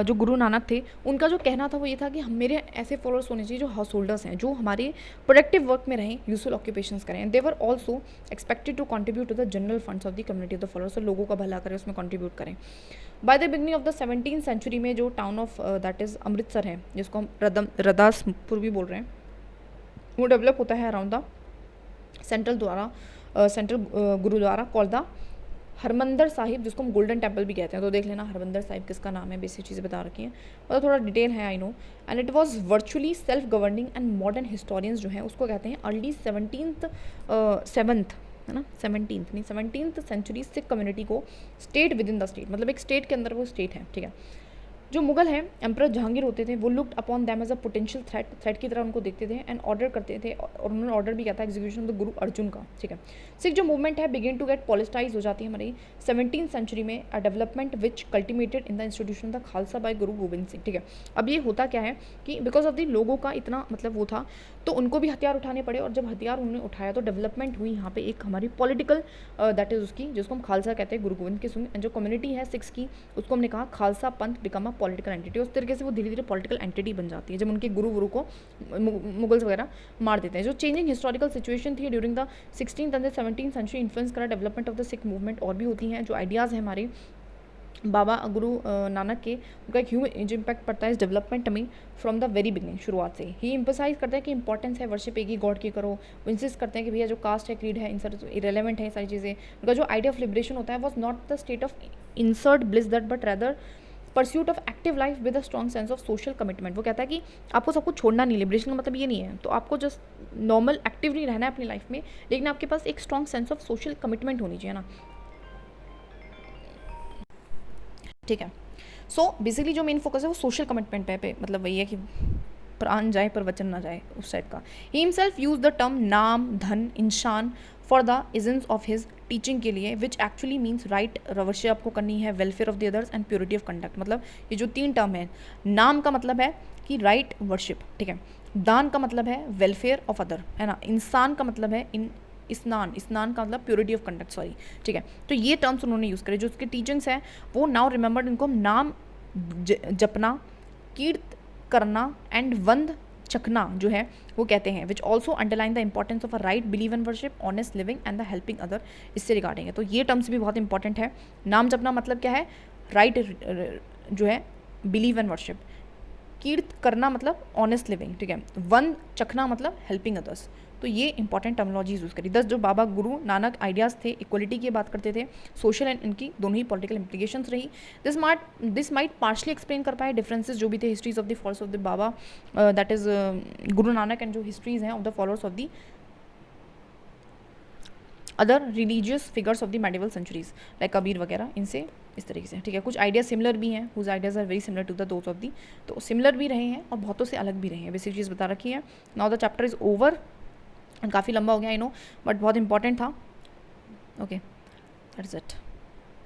जो गुरु नानक थे उनका जो कहना था वो ये था कि मेरे ऐसे फॉलोअर्स होने चाहिए जो हाउस होल्डर्स हैं, जो हमारे प्रोडक्टिव वर्क में रहें, यूजफुल ऑक्यूपेशंस करें, they were also expected to contribute to the general funds of the community of the followers, लोगों का भला करें उसमें कंट्रीब्यूट करें। By the beginning of the 17th century में जो town of that is Amritsar है, जिसको हम रदासपुर भी बोल रहे हैं, वो डेवलप होता है around the central gurdwara called the Harmandar Sahib, जिसको हम गोल्डन टेम्पल भी कहते हैं, तो देख लेना हरमंदर साहिब किसका नाम है, बेसिक चीज़ें बता रखी हैं, मतलब थोड़ा डिटेल है I know, and it was virtually self governing, and modern historians जो हैं उसको कहते हैं early 17th century Sikh community को state within the state, मतलब एक स्टेट के अंदर वो स्टेट है, ठीक है। जो मुगल हैं एम्परर जहांगीर होते थे, वो looked upon them as a potential threat की तरह उनको देखते थे, एंड ऑर्डर करते थे, और उन्होंने ऑर्डर भी किया था एग्जीक्यूशन ऑफ द गुरु अर्जुन का, ठीक है। सिख जो मूवमेंट है बिगिन टू गेट पॉलिटिसाइज हो जाती है हमारी 17th सेंचुरी में, a development which cultivated in the institution the Khalsa by Guru Gobind Singh, ठीक है। अब ये होता क्या है कि बिकॉज ऑफ द लोगों का इतना मतलब वो था, तो उनको भी हथियार उठाने पड़े, और जब हथियार उन्होंने उठाया तो डेवलपमेंट हुई यहाँ पे एक हमारी पॉलिटिकल दैट इज़ उसकी, जिसको हम खालसा कहते हैं गुरु गोविंद के सुन, जो कम्युनिटी है सिक्स की, उसको हमने कहा खालसा पंथ बिकम अ पॉलिटिकल एंटिटी, उस तरीके से वो धीरे धीरे पॉलिटिकल एंटिटी बन जाती है जब उनके गुरु को मुगल्स वगैरह मार देते हैं। जो चेंजिंग हिस्टोरिकल सिचुएशन थी during the 16th and 17th century influence करा development of the Sikh movement, और भी होती हैं जो आइडियाज़ हैं हमारे बाबा गुरु नानक के, उनका एक ह्यूज इम्पैक्ट पड़ता है इस डेवलपमेंट में फ्रॉम द वेरी बिगनिंग, शुरुआत से ही एम्फसाइज करता है कि इंपॉर्टेंस है वर्शिप एक ही गॉड की करो, वो इंसिस्ट करते हैं कि भैया जो कास्ट है क्रीड है इन सब इरेलीवेंट है सारी चीज़ें, उनका जो आइडिया ऑफ लिबरेशन होता है was not the state of insert bliss that but rather pursuit of active life with a strong sense of social commitment. वो कहता है कि आपको सब कुछ छोड़ना नहीं, लिबरेशन का मतलब ये नहीं है, तो आपको जस्ट नॉर्मल एक्टिवली रहना है अपनी लाइफ में, लेकिन आपके पास एक strong sense of social commitment होनी चाहिए ना, ठीक है। सो बेसिकली जो मेन फोकस है वो सोशल कमिटमेंट पे मतलब वही है कि प्राण जाए पर वचन ना जाए, उस साइड का। He himself use the term नाम धन इंसान for the essence of his teaching के लिए, which actually means right worship आपको करनी है, welfare of the others and purity of conduct. मतलब ये जो 3 टर्म है, नाम का मतलब है कि राइट वर्शिप, ठीक है, दान का मतलब है वेलफेयर ऑफ अदर, है ना, इंसान का मतलब है स्नान का मतलब प्योरिटी ऑफ कंडक्ट, सॉरी, ठीक है। तो ये टर्म्स उन्होंने यूज़ करे, जो उसके टीचिंग्स हैं वो नाउ रिमेंबर्ड, इनको हम नाम जपना, कीर्त करना एंड वंद चखना जो है वो कहते हैं, which also underline the importance of a right believe in worship, honest living and the helping other, इससे रिगार्डिंग है। तो ये टर्म्स भी बहुत इंपॉर्टेंट है। नाम जपना मतलब क्या है, राइट जो है बिलीव इन वर्शिप, कीर्त करना मतलब ऑनेस्ट लिविंग, ठीक है, वन चखना मतलब हेल्पिंग अदर्स, तो ये इंपॉर्टेंट टर्मिनोलॉजीज यूज़ करी। 10 जो बाबा गुरु नानक आइडियाज़ थे, इक्वलिटी की बात करते थे, सोशल एंड इनकी दोनों ही पॉलिटिकल इम्प्लीकेशंस रही। दिस माइट पार्शली एक्सप्लेन कर पाए डिफरेंसेस जो भी थे histories of the followers of the Baba, that is Guru Nanak, and जो हिस्ट्रीज हैं of the followers of the other religious figures of the medieval centuries like Kabir वगैरह, इनसे इस तरीके से, ठीक है। कुछ आइडियाज सिमिलर भी हैं, whose ideas are very similar to the those of the, तो सिमिलर भी रहे हैं और बहुतों से अलग भी रहे हैं, बेसिक चीज़ बता रखी है। Now the chapter is over, काफ़ी लंबा हो गया आई नो, बट बहुत इंपॉर्टेंट था। Okay, that's it.